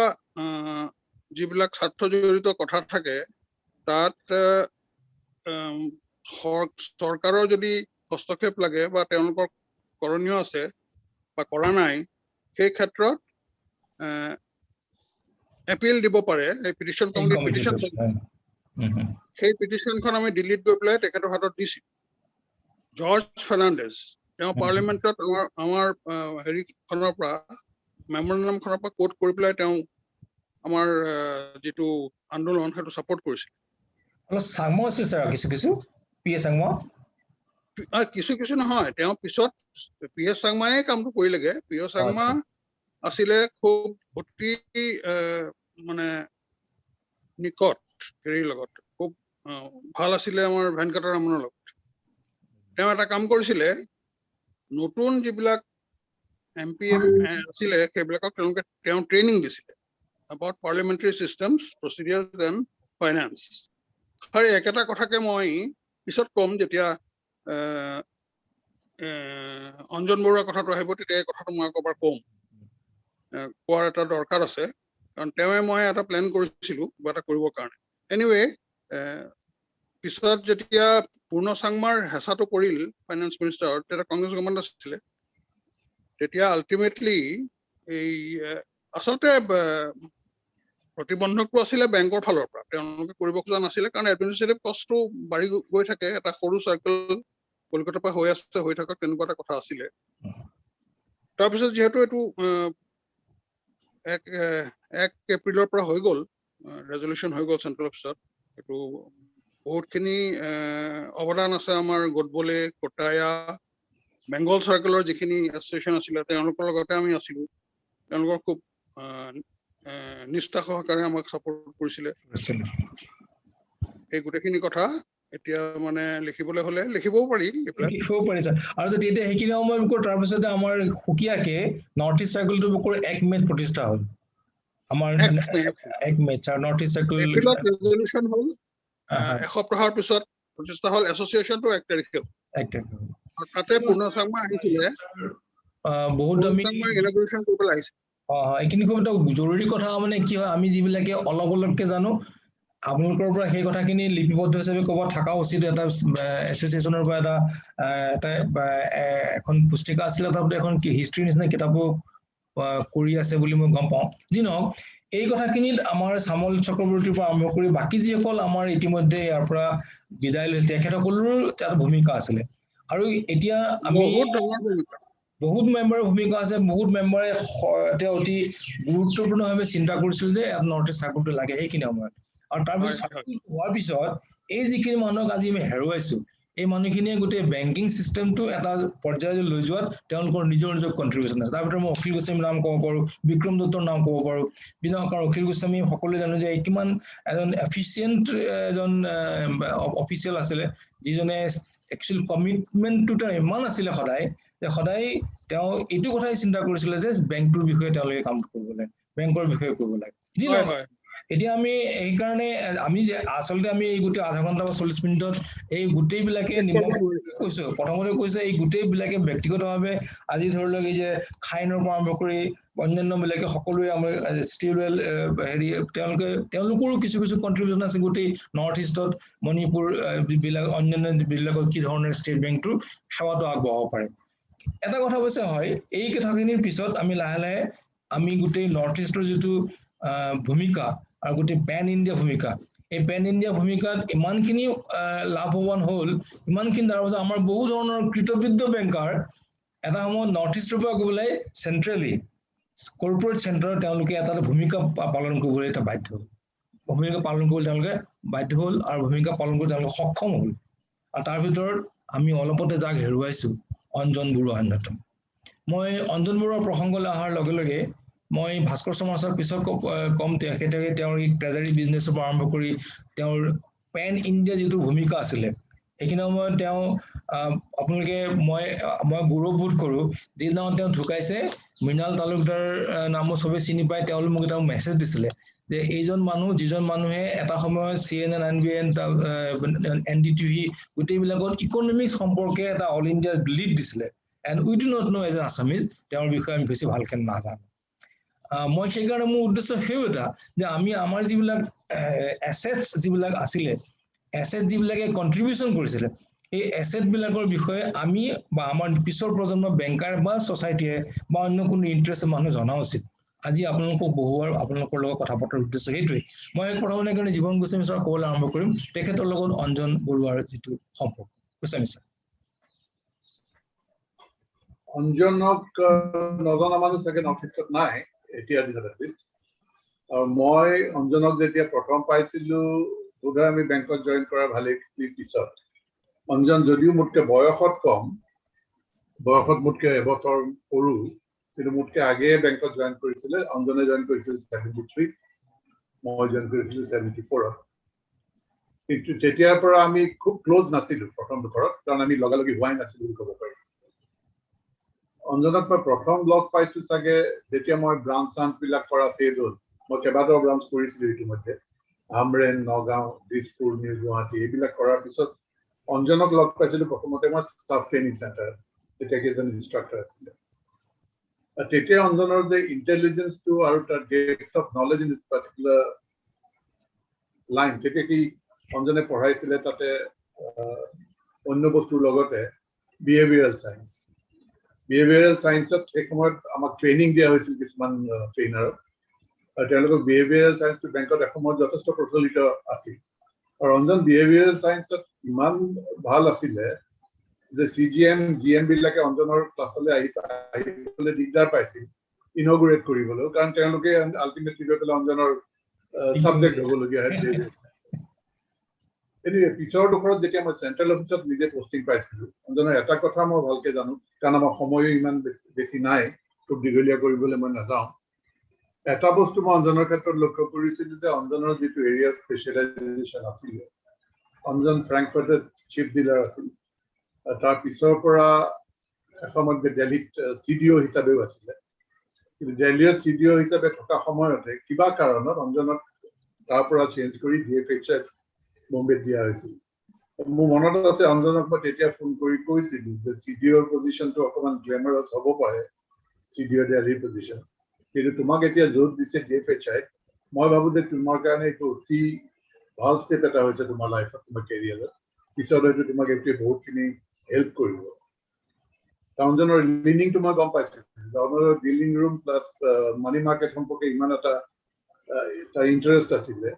যিবিলাক স্বাৰ্থ জড়িত কথা থাকে তাত চৰকাৰৰ যদি হস্তক্ষেপ লাগে বা তেওঁলোকৰ কৰণীয় আছে বা কৰা নাই, সেই ক্ষেত্ৰত এপিল দিব পাৰে। এই পিটিশ্যন কমিটি পিটিশ্যন, সেই পিটিশ্যনখন আমি দিল্লীত গৈ পেলাই তেখেতৰ হাতত দিছিল। জৰ্জ ফাৰ্ণাণ্ডেজ তেওঁ পাৰ্লিমেণ্টত আমাৰ হেৰিখনৰ পৰা মেমৰেণ্ডামখনৰ পৰা কোট কৰি পেলাই তেওঁ আমাৰ যিটো আন্দোলন সেইটো ছাপোৰ্ট কৰিছিল। চাংমা আছিল ছাৰ, কিছু পি এ চাংমা, কিছু নহয়, তেওঁ পিছত পি এছ চাংমাই কামটো কৰিলেগে। পি এছ চাংমা আছিলে খুব অতি মানে নিকট হেৰিৰ লগত, খুব ভাল আছিলে আমাৰ ভেংকটৰামনৰ লগত। তেওঁ এটা কাম কৰিছিলে, নতুন যিবিলাক MP আছিলে সেইবিলাকক তেওঁ ট্ৰেইনিং দিছিলে about parliamentary systems, procedures and finance। আৰু একেটা কথাকে মই পিছত কম, যেতিয়া অঞ্জন বৰুৱাৰ কথাটো আহিব তেতিয়া এই কথাটো মই একবাৰ কম, কোৱাৰ এটা দৰকাৰ আছে, কাৰণ তেওঁৱে মই এটা প্লেন কৰিছিলো কিবা এটা কৰিবৰ কাৰণে। এনিৱে পিছত যেতিয়া পূৰ্ণ চাংমাৰ হেঁচাটো পৰিল ফাইনেন্স মিনিষ্টাৰত, তেতিয়া কংগ্ৰেছ গভৰ্ণমেণ্ট আছিলে, তেতিয়া আল্টিমেটলি এই আচলতে প্ৰতিবন্ধকটো আছিলে বেংকৰ ফালৰ পৰা, তেওঁলোকে কৰিব খোজা নাছিলে কাৰণ এডমিনিষ্ট্ৰেটিভ কষ্টটো বাঢ়ি গৈ থাকে, এটা সৰু চাৰ্কেল কলকাতাৰ পৰা হৈ থাকক তেনেকুৱা এটা কথা আছিলে। তাৰপিছত যিহেতু এইটো 1 এপ্ৰিলৰ পৰা হৈ গ'ল, ৰেজলিউশ্যন হৈ গ'ল চেন্ট্ৰেল অফিচত, এইটো বহুতখিনি অৱদান আছে আমাৰ গোটবলে, কোটায়া, বেংগল চাৰ্কেলৰ যিখিনি এছ'চিয়েশ্যন আছিলে তেওঁলোকৰ লগতে আমি আছিলো। তেওঁলোকৰ খুব নিষ্ঠা সহকাৰে আমাক ছাপোৰ্ট কৰিছিলে। এই গোটেইখিনি কথা এতিয়া মানে লিখিবলৈ হলে লিখিবও পাৰি এইবিলাক। লিখিবও পাৰি ছাৰ। আৰু যদি এতিয়া সেইখিনি সময়ত তাৰপিছতে আমাৰ সুকীয়াকে নৰ্থ ইষ্ট চাৰ্কেলটো 1 মে'ত প্ৰতিষ্ঠা হ'ল। আমাৰ 1 মে'ত ছাৰ নৰ্থ ইষ্ট চাৰ্কেল এপ্ৰিলত ৰেজলিউশ্যন হ'ল, এসপ্তাহৰ পিছত প্ৰতিষ্ঠা হ'ল, এছ'চিয়েশ্যনটো 1 তাৰিখে হ'ল। আৰু তাতে পূৰ্ণ চাংমা আহিছিলে, বহুত আমি ইনগ্ৰেশ্যন কৰিবলৈ আহিছিল। এইখিনি খুব এটা জৰুৰী কথা। মানে কি হয়, আমি যিবিলাকে অলপকে জানো, আপোনালোকৰ পৰা সেই কথাখিনি লিপিবদ্ধ হিচাপে ক'ব থকা উচিত। এটা এছ'চিয়েশ্যনৰ পৰা এখন পুস্তিকা আছিলে, তাতে এখন হিষ্ট্ৰীৰ নিচিনা কিতাপো কৰি আছে বুলি মই গম পাওঁ। যি নহওক, এই কথাখিনিত আমাৰ চামল চক্ৰৱৰ্তীৰ পৰা আৰম্ভ কৰি বাকী যিসকল আমাৰ ইতিমধ্যে ইয়াৰ পৰা বিদায় লৈছে তেখেতসকলৰো এটা ভূমিকা আছিলে। আৰু এতিয়া আমি বহুত মেম্বাৰৰ ভূমিকা আছে, বহুত মেম্বাৰে তেওঁ অতি গুৰুত্বপূৰ্ণভাৱে চিন্তা কৰিছিল যে নৰ্থ ইষ্ট চাৰ্কেলটো লাগে সেইখিনি সময়ত। আৰু তাৰপিছত হোৱাৰ পিছত এই যিখিনি মানুহক আজি আমি হেৰুৱাইছো, এই মানুহখিনিয়ে গোটেই বেংকিং চিষ্টেমটো এটা পৰ্যায়লৈ লৈ যোৱাত তেওঁলোকৰ নিজৰ কণ্ট্ৰিবিউশ্যন আছে। তাৰ ভিতৰত মই অখিল গোস্বামীৰ নাম ক'ব পাৰো, বিক্ৰম দত্তৰ নাম ক'ব পাৰো। কাৰণ অখিল গোস্বামী সকলোৱে জানো যে কিমান এজন এফিচিয়েণ্ট এজন অফিচিয়েল আছিলে, যিজনে একচুৱেলি কমিটমেণ্টটো তেওঁ ইমান আছিলে সদায় যে সদায় তেওঁ এইটো কথাই চিন্তা কৰিছিলে যে বেংকটোৰ বিষয়ে তেওঁলোকে কাম কৰিব লাগে, বেংকৰ বিষয়ে কৰিব লাগে। যি নহয়, এতিয়া আমি সেইকাৰণে আমি আচলতে আমি এই গোটেই আধা ঘণ্টা বা 40 মিনিটত এই গোটেইবিলাকে কৈছো, প্ৰথমতে কৈছে এই গোটেইবিলাকে ব্যক্তিগতভাৱে আজি ধৰি লওক এই যে খাইনৰ পৰা আৰম্ভ কৰি অন্যান্য বিলাকে সকলোৱে আমাৰ ষ্টিলৱেল তেওঁলোকৰো কিছু কণ্ট্ৰিবিউশ্যন আছে গোটেই নৰ্থ ইষ্টত, মণিপুৰ বিলাক অন্যান্য বিলাকত কি ধৰণৰ ষ্টেট বেংকটোৰ সেৱাটো আগবঢ়াব পাৰে। এটা কথা অৱশ্যে হয়, এই কথাখিনিৰ পিছত আমি লাহে আমি গোটেই নৰ্থ ইষ্টৰ যিটো ভূমিকা আৰু গোটেই পেন ইণ্ডিয়া ভূমিকা, এই পেন ইণ্ডিয়া ভূমিকাত ইমানখিনি লাভৱান হ'ল, ইমানখিনি তাৰ পাছত আমাৰ বহু ধৰণৰ কৃতবিদ্য বেংকাৰ এটা সময়ত নৰ্থ ইষ্টৰ পৰা গৈ পেলাই চেন্ট্ৰেলি কৰ্পৰেট চেণ্টাৰত তেওঁলোকে এটা ভূমিকা পালন কৰিবলৈ এটা বাধ্য হ'ল, ভূমিকা পালন কৰিবলৈ তেওঁলোকে বাধ্য হ'ল আৰু ভূমিকা পালন কৰি তেওঁলোকে সক্ষম হ'ল। আৰু তাৰ ভিতৰত আমি অলপতে যাক হেৰুৱাইছো, অঞ্জন বৰুৱা অন্যতম। মই অঞ্জন বৰুৱাৰ প্ৰসংগলৈ অহাৰ লগে লগে মই ভাস্কৰ শৰ্মা ছাৰক পিছত কম, তেখেতে তেওঁৰ এই ট্ৰেজাৰী বিজনেছৰ পৰা আৰম্ভ কৰি তেওঁৰ পেন ইণ্ডিয়া যিটো ভূমিকা আছিলে, সেইখিনি সময়ত তেওঁ আপোনালোকে মই গৌৰৱবোধ কৰোঁ, যিদিনাখন তেওঁ ঢুকাইছে মৃণাল তালুকদাৰ নামো চবেই চিনি পায়। তেওঁলোকে মোক এটা মেছেজ দিছিলে যে এইজন মানুহ, যিজন মানুহে এটা সময়ত CNN, NBN, NDTV গোটেইবিলাকত ইকনমিক্স সম্পৰ্কে এটা অল ইণ্ডিয়া লিড দিছিলে, and we do not know' as a Assamese, তেওঁৰ বিষয়ে আমি বেছি ভালকে নাজানো। মই সেইকাৰণে মোৰ উদ্দেশ্য সেইও এটা যে আমি আমাৰ যিবিলাক এছেটছ যিবিলাক আছিলে, এছেট যিবিলাকে কণ্ট্ৰিবিউশ্যন কৰিছিলে, এই এছেট বিলাকৰ বিষয়ে আমি বা আমাৰ পিছৰ প্ৰজন্ম বেংকাৰ বা ছচাইটিয়ে বা অন্য কোনো ইণ্টাৰেষ্ট মানুহ জনা উচিত। আজি আপোনালোকক বহুবাৰ আপোনালোকৰ লগত কথা পতাৰ উদ্দেশ্য সেইটোৱেই। মই প্ৰথমতে কাৰণে জীৱন গোস্বামী ছাৰক ক'বলৈ আৰম্ভ কৰিম, তেখেতৰ লগত অঞ্জন বৰুৱাৰ যিটো সম্পৰ্ক। গোস্বামী ছাৰ। অঞ্জনক নজনা মানুহ চাগে নৰ্থ ইষ্টত নাই এতিয়া দিনত এটলিষ্ট। আৰু মই অঞ্জনক যেতিয়া প্ৰথম পাইছিলো বোধহয় আমি বেংকত জইন কৰাৰ ভালেখিনি পিছত। অঞ্জন যদিও মোতকৈ বয়সত কম, বয়সত মোতকৈ এবছৰ সৰু, কিন্তু মোতকৈ আগেয়ে বেংকত জইন কৰিছিলে। অঞ্জনে জইন কৰিছিল 73, মই জইন কৰিছিলো 74-ত। কিন্তু তেতিয়াৰ পৰা আমি খুব ক্ল'জ নাছিলো প্ৰথম দুখৰত, কাৰণ আমি লগালগি হোৱাই নাছিলো বুলি ক'ব পাৰি। অঞ্জনক মই প্ৰথম লগ পাইছো চাগে যেতিয়া মই ব্ৰাঞ্চ বিলাক কৰা ফেজ হ'ল। মই কেইবাটাও ব্ৰাঞ্চ কৰিছিলো ইতিমধ্যে, আমৰেন, নগাঁও, দিছপুৰ, নিউ গুৱাহাটী, এইবিলাক কৰাৰ পিছত অঞ্জনক লগ পাইছিলো প্ৰথমতে মই ষ্টাফ ট্ৰেইনিং চেণ্টাৰ, তেতিয়া কেইজন ইনষ্ট্ৰাক্টৰ আছিলে। তেতিয়া অঞ্জনৰ যে ইণ্টেলিজেন্সটো আৰু তাৰ depth of knowledge in this particular line, তেতিয়া কি অঞ্জনে পঢ়াইছিলে তাতে অন্য বস্তুৰ লগতে বিহেভিয়াৰেল চায়েন্স, বিহেভিয়াৰেল সায়েন্সত সেই সময়ত আমাক ট্ৰেইনিং দিয়া হৈছিল কিছুমান ট্ৰেইনাৰক আৰু তেওঁলোকৰ বিহেভিয়াৰেল সায়েন্সটো বেংকত এসময়ত যথেষ্ট প্ৰচলিত আছিল আৰু অঞ্জন বিহেভিয়াৰেল সায়েন্সত ইমান ভাল আছিলে যে CGM GM বিলাকে অঞ্জনৰ ক্লাছলৈ আহিবলৈ দিগদাৰ পাইছিল ইনগ্ৰেট কৰিবলৈ কাৰণ তেওঁলোকে আলটিমেটলি গৈ পেলাই অঞ্জনৰ সাবজেক্ট হ'বলগীয়া হয় এনিৱে পিছৰ দুখৰত যেতিয়া মই চেণ্ট্ৰেল অফিচত নিজে পোষ্টিং পাইছিলো অঞ্জনৰ এটা কথা মই ভালকে জানো কাৰণ আমাৰ সময়ো ইমান বেছি নাই খুব দীঘলীয়া কৰিবলৈ মই নাযাওঁ এটা বস্তু মই অঞ্জনৰ ক্ষেত্ৰত লক্ষ্য কৰিছিলো যে অঞ্জনৰ যিটো এৰিয়া স্পেচিয়েলাইজেশ্যন আছিল অঞ্জন ফ্ৰেংকফাৰ্টত চিফ ডিলাৰ আছিল তাৰ পিছৰ পৰা এসময়ত দিল্লীত CDO হিচাপেও আছিলে কিন্তু দিল্লীত CDO হিচাপে থকা সময়তে কিবা কাৰণত অঞ্জনক তাৰ পৰা চেঞ্জ কৰি DFHত বম্বেত দিয়া হৈছিল মোৰ মনত আছে অঞ্জনক মই তেতিয়া ফোন কৰি কৈছিলো যে CDOৰ পজিশ্যনটো অকমান গ্ল্যামাৰাছ হ'ব পাৰে CDO দিল্লীৰ পজিশ্যন কিন্তু তোমাক এতিয়া য'ত দিছে DFHত মই ভাবো যে তোমাৰ কাৰণে এইটো অতি ভাল ষ্টেপ এটা হৈছে তোমাৰ লাইফত তোমাৰ কেৰিয়াৰত পিছত হয়তো তোমাক এইটোৱে বহুতখিনি হেল্প কৰিব অঞ্জনৰ লিনিংটো মই গম পাইছিলো অঞ্জনৰ ডিলিং ৰুম প্লাছ মানি মাৰ্কেট সম্পৰ্কে ইমান এটা তাৰ ইণ্টাৰেষ্ট আছিলে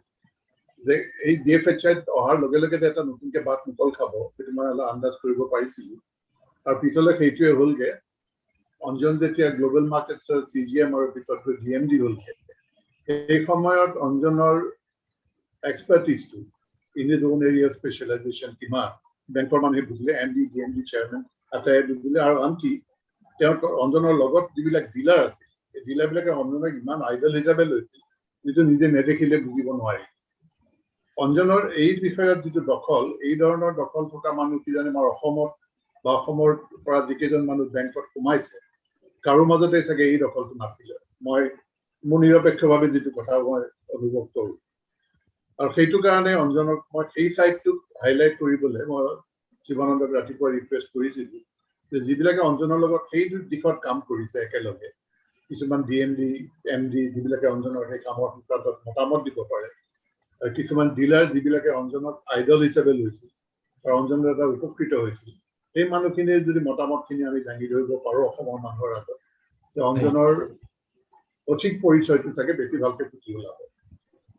যে এই DFHত অহাৰ লগে লগে যে এটা নতুনকে বাট মুকল খাব সেইটো মই অলপ আন্দাজ কৰিব পাৰিছিলো আৰু পিছলৈ সেইটোৱে হ'লগে অঞ্জন যেতিয়া গ্লোবেল মাৰ্কেটছৰ CGM আৰু পিছত DMD হ'লগে সেই সময়ত অঞ্জনৰ এক্সপাৰ্টিজটো in his own area specialisation কিমান বেংকৰ মানুহে বুজিলে MD DMD চেয়াৰমেন আটাই বুজিলে আৰু আনকি তেওঁ অঞ্জনৰ লগত যিবিলাক ডিলাৰ আছিল এই ডিলাৰবিলাকে অঞ্জনক ইমান আইডল হিচাপে লৈছিল যিটো নিজে নেদেখিলে বুজিব নোৱাৰি অঞ্জনৰ এই বিষয়ত যিটো দখল এই ধৰণৰ দখল থকা মানুহ কিজানি আমাৰ অসমত বা অসমৰ পৰা যিকেইজন মানুহ বেংকত সোমাইছে কাৰো মাজতে চাগে এই দখলটো নাছিলে মই মোৰ নিৰপেক্ষভাৱে যিটো কথা মই অনুভৱ কৰোঁ আৰু সেইটো কাৰণে অঞ্জনক মই সেই চাইডটোক হাইলাইট কৰিবলৈ মই শিৱানন্দক ৰাতিপুৱা ৰিকুৱেষ্ট কৰিছিলো যে যিবিলাকে অঞ্জনৰ লগত সেই দিশত কাম কৰিছে একেলগে কিছুমান DMD MD যিবিলাকে অঞ্জনৰ সেই কামৰ ক্ষেত্ৰত মতামত দিব পাৰে আৰু কিছুমান ডিলাৰ যিবিলাকে অঞ্জনক আইডল হিচাপে লৈছিল আৰু অঞ্জনৰ এটা উপকৃত হৈছিল সেই মানুহখিনিৰ যদি মতামতখিনি আমি দাঙি ধৰিব পাৰোঁ অসমৰ মানুহৰ আগত যে অঞ্জনৰ সঠিক পৰিচয়টো চাগে বেছি ভালকে ফুটি ওলাব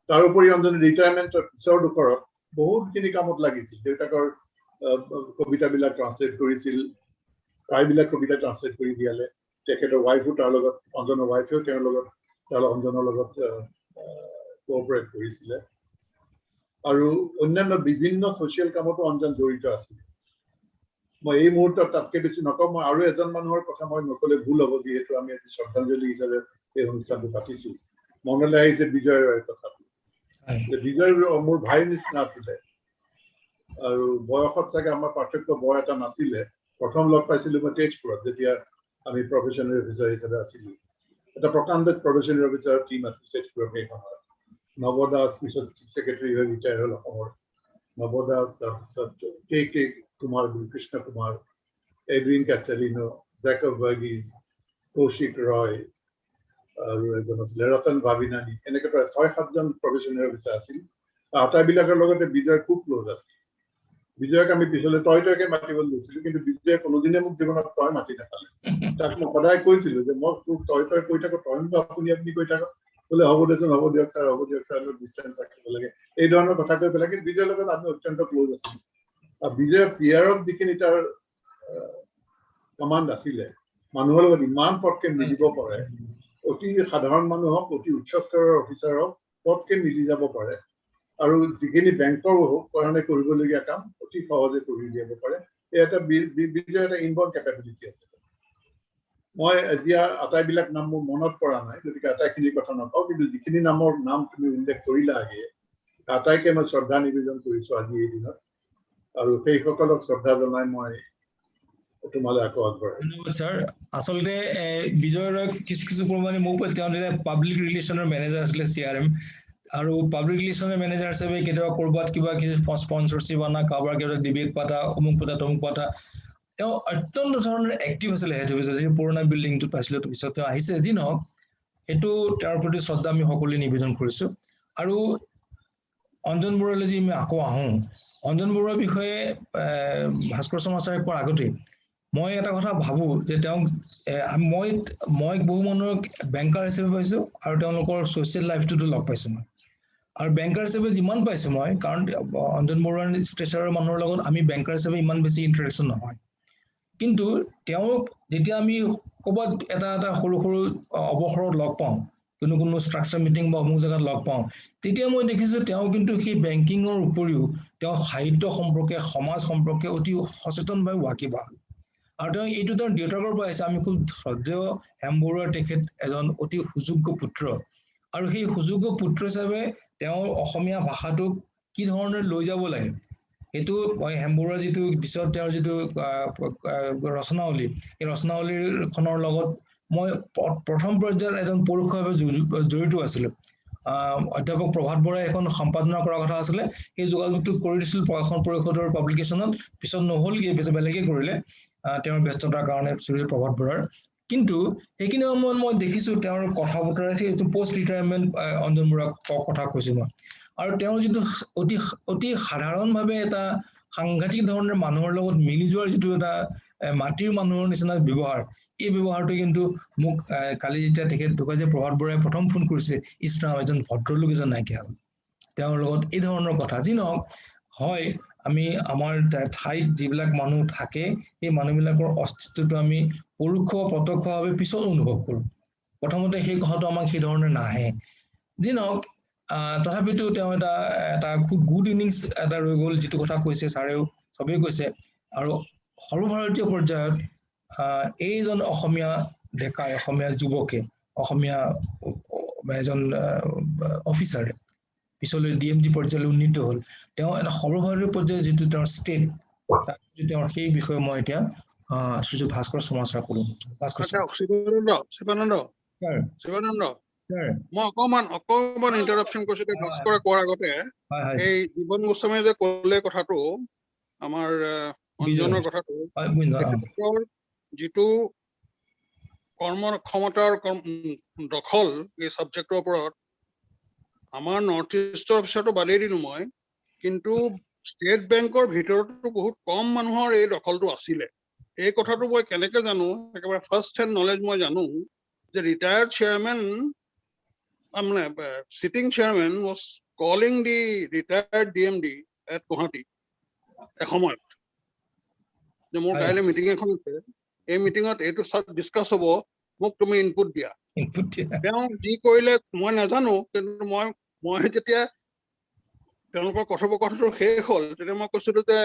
তাৰোপৰি অঞ্জন ৰিটায়াৰমেণ্টৰ পিছৰ দুখৰত বহুতখিনি কামত লাগিছিল দেউতাকৰ কবিতাবিলাক ট্ৰান্সলেট কৰিছিল প্ৰায়বিলাক কবিতা ট্ৰান্সলেট কৰি দিয়ালে তেখেতৰ ৱাইফো তাৰ লগত অঞ্জনৰ ৱাইফেও তেওঁৰ লগত অঞ্জনৰ লগত কোঅপাৰেট কৰিছিলে আৰু অন্যান্য বিভিন্ন ছ'চিয়েল কামতো অঞ্জন জড়িত আছিল মই এই মুহূৰ্তত তাতকৈ বেছি নকওঁ মই আৰু এজন মানুহৰ কথা মই নকলে ভুল হ'ব যিহেতু আমি আজি শ্ৰদ্ধাঞ্জলি হিচাপে এই অনুষ্ঠানটো পাতিছো মনলৈ আহিছে বিজয় ৰয়ৰ কথাটো যে বিজয় মোৰ ভাইৰ নিচিনা আছিলে আৰু বয়সত চাগে আমাৰ পাৰ্থক্য বৰ এটা নাছিলে প্ৰথম লগ পাইছিলো মই তেজপুৰত যেতিয়া আমি প্ৰফেচনেল অফিচাৰ হিচাপে আছিলো এটা প্ৰকাণ্ড প্ৰফেচনেল অফিচাৰৰ টীম আছিল তেজপুৰত সেই সময়ত নৱ দাস পিছত চিফ ছেক্ৰেটাৰী হৈ ৰিটায়াৰ হ'ল অসমৰ নৱ দাস তাৰপিছত কে কুমাৰ কৃষ্ণ কুমাৰ এডুইন কাষ্টেলিনো জেকব ভাৰ্গিজ কৌশিক ৰয় আৰু এজন আছিলে ৰতন ভাবিনানী এনেকৈ প্ৰায় ৬-৭জন প্ৰফেচনেল অফিচাৰ আছিল আটাইবিলাকৰ লগতে বিজয় খুব ক্ল'জ আছিল বিজয়ক আমি পিছলৈ তইকে মাতিবলৈ লৈছিলো কিন্তু বিজয়ে কোনোদিনে মোক জীৱনত তই মাতি নাপালে তাক মই সদায় কৈছিলো যে মই তোক তই কৈ থাকো তই আপুনি কৈ থাকো বোলে হ'ব দেচোন হ'ব দিয়ক ছাৰ ডিষ্টেঞ্চ ৰাখিব লাগে এই ধৰণৰ কথা কৈ পেলাই কিন্তু বিজয়ৰ লগত আমি অত্যন্ত ক্ল'জ আছিলো আৰু বিজয় পিয়াৰত যিখিনি তাৰ কমাণ্ড আছিলে মানুহৰ লগত ইমান পটকে মিলিব পাৰে অতি সাধাৰণ মানুহক অতি উচ্চ স্তৰৰ অফিচাৰক পটকে মিলি যাব পাৰে আৰু যিখিনি বেংকৰ কাৰণে কৰিবলগীয়া কাম অতি সহজে কৰি দিব পাৰে এটা বিজয়ৰ এটা ইনবৰ্ন কেপাবিলিটি আছে মই এতিয়া আটাইবিলাক নাম মোৰ মনত পৰা নাই গতিকে আটাইখিনিৰ কথা নকওঁ কিন্তু যিখিনি নামৰ নাম তুমি উল্লেখ কৰিলা আগে আটাইকে মই শ্ৰদ্ধা নিবেদন কৰিছো আজি এই দিনত আৰু সেইসকলক শ্ৰদ্ধা জনাই মই তোমালৈ আকৌ আগবঢ়াই ধন্যবাদ ছাৰ আচলতে বিজয় ৰয় কিছু পৰিমাণে মোক তেওঁ পাব্লিক ৰিলেশ্যনৰ মেনেজাৰ আছিলে CRM আৰু পাব্লিক ৰিলেশ্যনৰ মেনেজাৰ হিচাপে কেতিয়াবা ক'ৰবাত কিবা কিছু স্পনচৰশ্বিপ অনা কাৰোবাৰ কিবা ডিবেট পাতা অমুক পাতা তমুক পাতা তেওঁ অত্যন্ত ধৰণৰ এক্টিভ আছিলে হেড অফিচত যি পুৰণা বিল্ডিংটোত পাইছিলো পিছত তেওঁ আহিছে যি নহওক সেইটো তেওঁৰ প্ৰতি শ্ৰদ্ধা আমি সকলোৱে নিবেদন কৰিছো আৰু অঞ্জন বৰুৱালৈ যদি আমি আকৌ আহোঁ অঞ্জন বৰুৱাৰ বিষয়ে ভাস্কৰ শৰ্মা ছাৰে কোৱাৰ আগতে মই এটা কথা ভাবো যে তেওঁক মই বহু মানুহক বেংকাৰ হিচাপে পাইছো আৰু তেওঁলোকৰ ছ'চিয়েল লাইফটোতো লগ পাইছো মই আৰু বেংকাৰ হিচাপে যিমান পাইছো মই কাৰণ অঞ্জন বৰুৱাৰ ষ্টেচাৰৰ মানুহৰ লগত আমি বেংকাৰ হিচাপে ইমান বেছি ইণ্টাৰেকশ্যন নহয় কিন্তু তেওঁক যেতিয়া আমি ক'ৰবাত এটা সৰু সৰু অৱসৰত লগ পাওঁ কোনো ষ্ট্ৰাকচাৰ মিটিং বা অমুক জেগাত লগ পাওঁ তেতিয়া মই দেখিছো তেওঁ কিন্তু সেই বেংকিঙৰ উপৰিও তেওঁ সাহিত্য সম্পৰ্কে সমাজ সম্পৰ্কে অতি সচেতনভাৱে ৱাকিবহাল আৰু তেওঁ এইটো তেওঁৰ দেউতাকৰ পৰা আহিছে আমি খুব শ্ৰদ্ধেয় হেম বৰুৱাৰ তেখেত এজন অতি সুযোগ্য পুত্ৰ আৰু সেই সুযোগ্য পুত্ৰ হিচাপে তেওঁৰ অসমীয়া ভাষাটোক কি ধৰণে লৈ যাব লাগে এইটো হেম বৰুৱাৰ যিটো পিছত তেওঁৰ যিটো ৰচনাৱলী এই ৰচনাৱলীখনৰ লগত মই প্ৰথম পৰ্যায়ত এজন পৰোক্ষভাৱে জড়িত আছিলো অধ্যাপক প্ৰভাত বৰাই এখন সম্পাদনা কৰা কথা আছিলে সেই যোগাযোগটো কৰি দিছিল প্ৰকাশন পৰিষদৰ পাব্লিকেশ্যনত পিছত নহ'ল পিছত বেলেগে কৰিলে তেওঁৰ ব্যস্ততাৰ কাৰণে শ্ৰী প্ৰভাত বৰাৰ কিন্তু সেইখিনি সময়ত মই দেখিছো তেওঁৰ কথা বতৰা সেইটো পোষ্ট ৰিটায়াৰমেণ্ট অঞ্জন বৰুৱাৰ কথা কৈছো মই আৰু তেওঁৰ যিটো অতি সাধাৰণভাৱে এটা সাংঘাতিক ধৰণৰ মানুহৰ লগত মিলি যোৱাৰ যিটো এটা মাটিৰ মানুহৰ নিচিনা ব্যৱহাৰ এই ব্যৱহাৰটো কিন্তু মোক কালি যেতিয়া তেখেত ঢুকাইছে প্ৰভাত বৰাই প্ৰথম ফোন কৰিছে ইছৰাম এজন ভদ্ৰলোক এজন নাইকিয়া হ'ল তেওঁৰ লগত এই ধৰণৰ কথা যি নহওক হয় আমি আমাৰ ঠাইত যিবিলাক মানুহ থাকে সেই মানুহবিলাকৰ অস্তিত্বটো আমি পৰোক্ষ প্ৰত্যক্ষভাৱে পিছত অনুভৱ কৰোঁ প্ৰথমতে সেই কথাটো আমাক সেই ধৰণে নাহে যি নহওক তথাপিতো তেওঁ এটা খুব গুড ইনিংছ এটা ৰৈ গ'ল যিটো কথা কৈছে ছাৰেও চবেই কৈছে আৰু সৰ্বভাৰতীয় পৰ্যায়ত এইজন অসমীয়া ডেকাই অসমীয়া যুৱকে অসমীয়া এজন অফিচাৰে পিছলৈ DMD পৰ্যায়লৈ উন্নীত হ'ল তেওঁ এটা সৰ্বভাৰতীয় পৰ্যায়ত যিটো তেওঁৰ ষ্টেট তেওঁৰ সেই বিষয়ে মই এতিয়া শ্ৰীযুত ভাস্কৰ সমাচাৰ কৰোঁ শিৱানন্দ মই অকমান ইণ্টাৰাপশ্যন কৰিছো ভাস্কৰে কোৱাৰ আগতে এই জীৱন গোস্বামীয়ে যে ক'লে কথাটো আমাৰ অঞ্জনৰ কথাটো তেখেতৰ যিটো কৰ্মক্ষমতাৰ দখল এই ছাবজেক্টৰ ওপৰত আমাৰ নৰ্থ ইষ্টৰ পিছতো বাদেই দিলো মই কিন্তু ষ্টেট বেংকৰ ভিতৰতো বহুত কম মানুহৰ এই দখলটো আছিলে এই কথাটো মই কেনেকে জানো একেবাৰে ফাৰ্ষ্ট হেণ্ড নলেজ মই জানো যে ৰিটায়াৰ্ড চেয়াৰমেন মানে cheating chairman was calling the retired DMD at Guwahati এসময়ত যে মোৰ কাইলৈ মিটিং এখন আছে এই মিটিঙত এইটো ডিছকাছ হ'ব মোক তুমি ইনপুট দিয়া তেওঁ যি কৰিলে মই নাজানো কিন্তু মই যেতিয়া তেওঁলোকৰ কথোপকথনটো শেষ হ'ল তেতিয়া মই কৈছিলো যে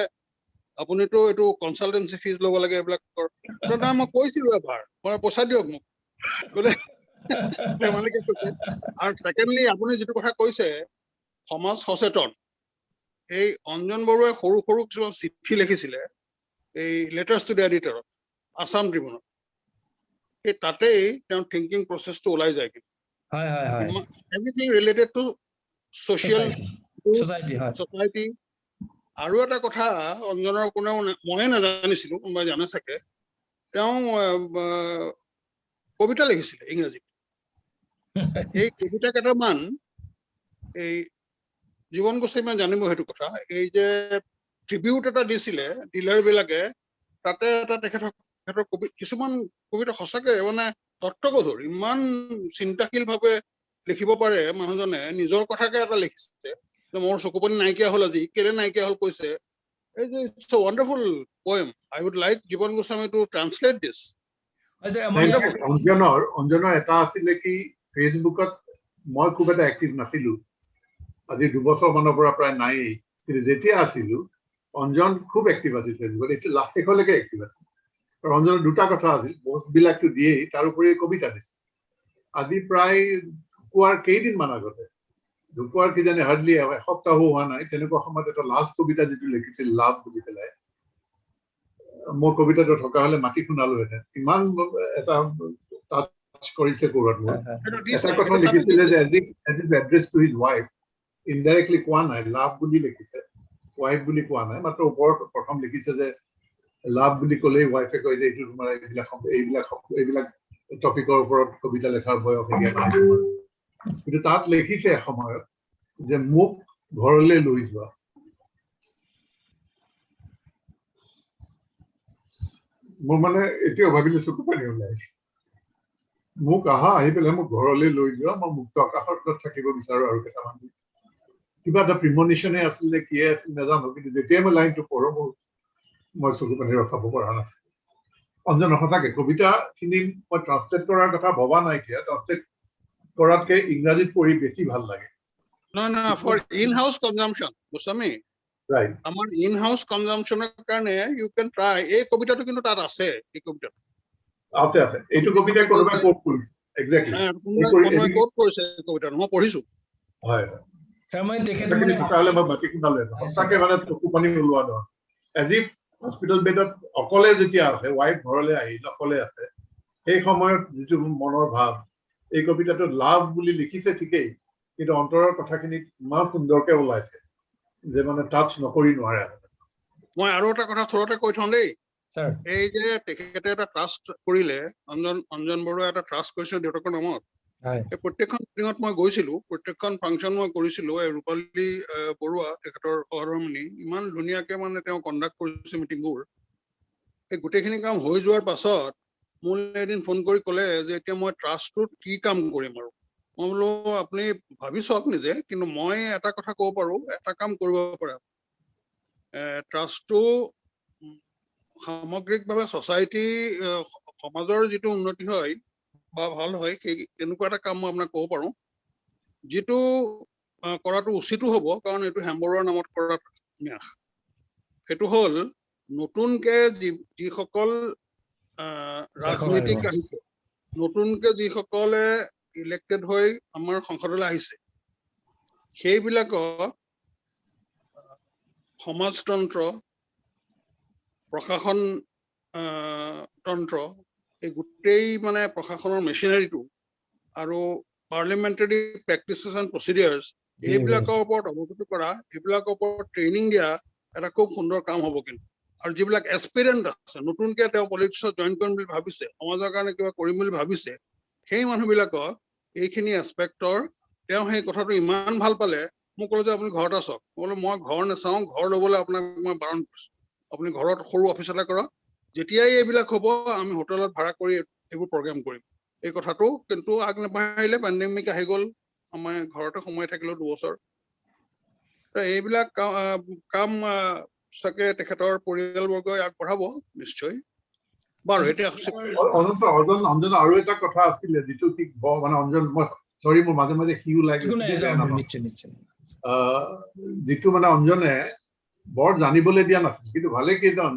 আপুনিতো এইটো কনচালটেঞ্চি ফিজ ল'ব লাগে এইবিলাকৰ মই কৈছিলো এবাৰ মই পইচা দিয়ক মোক বোলে ধেমালিকে কৈছে আৰু ছেকেণ্ডলি আপুনি যিটো কথা কৈছে সমাজ সচেতন এই অঞ্জন বৰুৱাই সৰু সৰু কিছুমান চিঠি লিখিছিলে এই লেটাৰ্ছ টু দ্য এডিটৰত আছাম ট্ৰিবিউনত এই তাতেই তেওঁৰ থিংকিং প্ৰচেছটো ওলাই যায় কিন্তু everything related to social society আৰু এটা কথা অঞ্জনৰ কোনেও ময়ে নাজানিছিলো কোনোবাই জানে চাগে তেওঁ কবিতা লিখিছিলে ইংৰাজীত এই কবিতা কেইটামান এই জীৱন গোস্বামীয়ে জানিব সেইটো কথা এই যে ট্ৰিবিউট এটা দিছিলে ডিলাৰ বিলাকে তাতে এটা তেখেতৰ কিছুমান কবিতা সঁচাকে মানে তত্ত্বগধুৰ ইমান চিন্তাশীল ভাৱে লিখিব পাৰে মানুহজনে নিজৰ কথাকে এটা লিখিছে যে মোৰ চকুপানী নাইকিয়া হ'ল আজি কেলে নাইকিয়া হ'ল কৈছে এই যে it's a wonderful poem I would like Jiban Goswami to translate this অঞ্জনৰ এটা আছিলে কি ফেচবুকত মই খুব এটা এক্টিভ নাছিলো আজি 2 বছৰ মানৰ পৰা প্ৰায় নাইয়েই কিন্তু যেতিয়া আছিলো অঞ্জন খুব এক্টিভ আছিল ফেচবুকত এতিয়া লাখলৈকে এক্টিভ আছিল আৰু অঞ্জনৰ দুটা কথা আছিল পষ্টবিলাকতো দিয়েই তাৰ উপৰি কবিতা দিছিল আজি প্ৰায় ঢুকুৱাৰ কেইদিনমান আগতে ঢুকুৱাৰ কিজানি হাৰ্ডলি এসপ্তাহো হোৱা নাই তেনেকুৱা সময়ত এটা লাষ্ট কবিতা যিটো লিখিছিল লাভ বুলি পেলাই মোৰ কবিতাটো থকা হলে মাটি শুনালোহেঁতেন ইমান এটা টাচ কৰিছে ক'ৰবাত মোৰ এটা কথা লিখিছিলে যে address to his wife indirectly কোৱা নাই লাভ বুলি লিখিছে ৱাইফ বুলি কোৱা নাই মাত্ৰ ওপৰত প্ৰথম লিখিছে যে লাভ বুলি ক'লেই ৱাইফে কয় যে এইটো তোমাৰ এইবিলাক টপিকৰ ওপৰত কবিতা লেখাৰ বয়স এতিয়া নাই কিন্তু তাত লিখিছে এসময়ত যে মোক ঘৰলৈ লৈ যোৱা মোৰ মানে এতিয়াও ভাবিলে চকু পানী ওলাই আহিছে। মোক আহি পেলাই মোক ঘৰলৈ লৈ যোৱা, মই মুক্ত আকাশৰ তলত থাকিব বিচাৰো আৰু কেইটামান দিন। কিবা এটা প্ৰিমনিশ্যনে আছিল নে কিয়ে আছিল নাজানো, কিন্তু যেতিয়াই মই লাইনটো পঢ়ো মই চকু পানী ৰখাব পৰা নাছিলো। অঞ্জন, সঁচাকে কবিতাখিনি মই ট্ৰান্সলেট কৰাৰ কথা ভবা নাই, এতিয়া ট্ৰান্সলেট কৰাতকে ইংৰাজীত পঢ়ি বেছি ভাল লাগে। না for in house consumption Goswami, right, আমাৰ ইন হাউস কনজাম্পশনৰ কাৰণে ইউ কেন ট্ৰাই। এই কবিতাটো কিন্তু তাত আছে, এই কবিতাটো আছে আছে। এইটো কবিতাই কোনোবাই কোট কৰিছে, এক্সেক্টলি কোনোবাই কোট কৰিছে কবিতাটো, মই পঢ়িছো। হয়, স্যাৰ মই তেখেত কথাখিনি থকা হলে মই বাকী শুনালে সঁচাকে মানে চকু পানী ওলোৱা ধৰ। এজ ইফ হস্পিটেল বেডত অকলে যেতিয়া আছে, ৱাইফ ঘৰলৈ আহিল অকলে আছে, সেই সময়ত যিটো মনৰ ভাৱ, এই কবিতাটোত লাভ বুলি লিখিছে ঠিকেই, কিন্তু অন্তৰৰ কথাখিনি ইমান সুন্দৰকে ওলাইছে যে মানে টাচ নকৰি নোৱাৰে। মই আৰু এটা কথা থৰতে কৈ থওঁ দেই, স্যাৰ এই যে তেখেতে এটা ট্ৰাষ্ট কৰিলে, অঞ্জন বৰুৱা এটা ট্ৰাষ্ট কৰিছিল দেউতাকৰ নামত। হয় এই প্ৰত্যেকখন মিটিঙত মই গৈছিলো, প্ৰত্যেকখন ফাংচন মই কৰিছিলো। এই ৰূপালী বৰুৱা তেখেতৰ সহধৰ্মিনী ইমান ধুনীয়াকে মানে তেওঁ কণ্ডাক্ট কৰিছে মিটিংবোৰ। এই গোটেইখিনি কাম হৈ যোৱাৰ পাছত মোলৈ এদিন ফোন কৰি ক'লে যে এতিয়া মই ট্ৰাষ্টটোত কি কাম কৰিম আৰু। মই বোলো আপুনি ভাবি চাওক নিজে, কিন্তু মই এটা কথা ক'ব পাৰো, এটা কাম কৰিব পাৰে। ট্ৰাষ্টটো সামগ্ৰিকভাৱে ছচাইটি, সমাজৰ যিটো উন্নতি হয় বা ভাল হয়, সেই তেনেকুৱা এটা কাম মই আপোনাক ক'ব পাৰো, যিটো কৰাটো উচিতো হ'ব, কাৰণ এইটো হেমবৰুৱাৰ নামত কৰাত ন্যাস। সেইটো হ'ল নতুনকে যিসকল ৰাজনীতিক আহিছে, নতুনকে যিসকলে ইলেক্টেড হৈ আমাৰ সংসদলৈ আহিছে, সেইবিলাকক সমাজতন্ত্ৰ, প্ৰশাসন তন্ত্ৰ, এই গোটেই মানে প্ৰশাসনৰ মেচিনাৰীটো আৰু পাৰ্লিমেণ্টাৰী প্ৰেক্টিচেছ এণ্ড প্ৰচিডিয়াৰ্ছ, এইবিলাকৰ ওপৰত অৱগত কৰা, এইবিলাকৰ ওপৰত ট্ৰেইনিং দিয়া এটা খুব সুন্দৰ কাম হ'ব। কিন্তু আৰু যিবিলাক এক্সপিৰিয়েণ্ট আছে, নতুনকে তেওঁ পলিটিক্সত জইন কৰিম বুলি ভাবিছে, সমাজৰ কাৰণে কিবা কৰিম বুলি ভাবিছে, সেই মানুহবিলাকক এইখিনি এছপেক্টৰ তেওঁ সেই কথাটো ইমান ভাল পালে, মোক ক'লে যে আপুনি ঘৰত আছক। মই বোলো মই ঘৰ নাচাওঁ, ঘৰ ল'বলৈ আপোনাক মই বাৰণ কৰিছো। আপুনি ঘৰত সৰু অফিচ এটা কৰক, যেতিয়াই এইবিলাক হ'ব আমি হোটেলত ভাড়া কৰি এইবোৰ প্ৰগ্ৰেম কৰিম। এই কথাটো কিন্তু আগ নাবাঢ়িলে, পেণ্ডেমিক আহি গ'ল, আমাৰ ঘৰতে সোমাই থাকিলো 2 বছৰ। এইবিলাক কাম চাগে তেখেতৰ পৰিয়ালবৰ্গই আগবঢ়াব নিশ্চয়। বাৰু এতিয়া অঞ্জন, আৰু এটা কথা আছিলে যিটো ঠিক মানে অঞ্জন, মই চৰি মোৰ মাজে মাজে সিও লাগে, যিটো মানে অঞ্জনে বৰ জানিবলৈ দিয়া নাছিল, কিন্তু ভালে কেইজন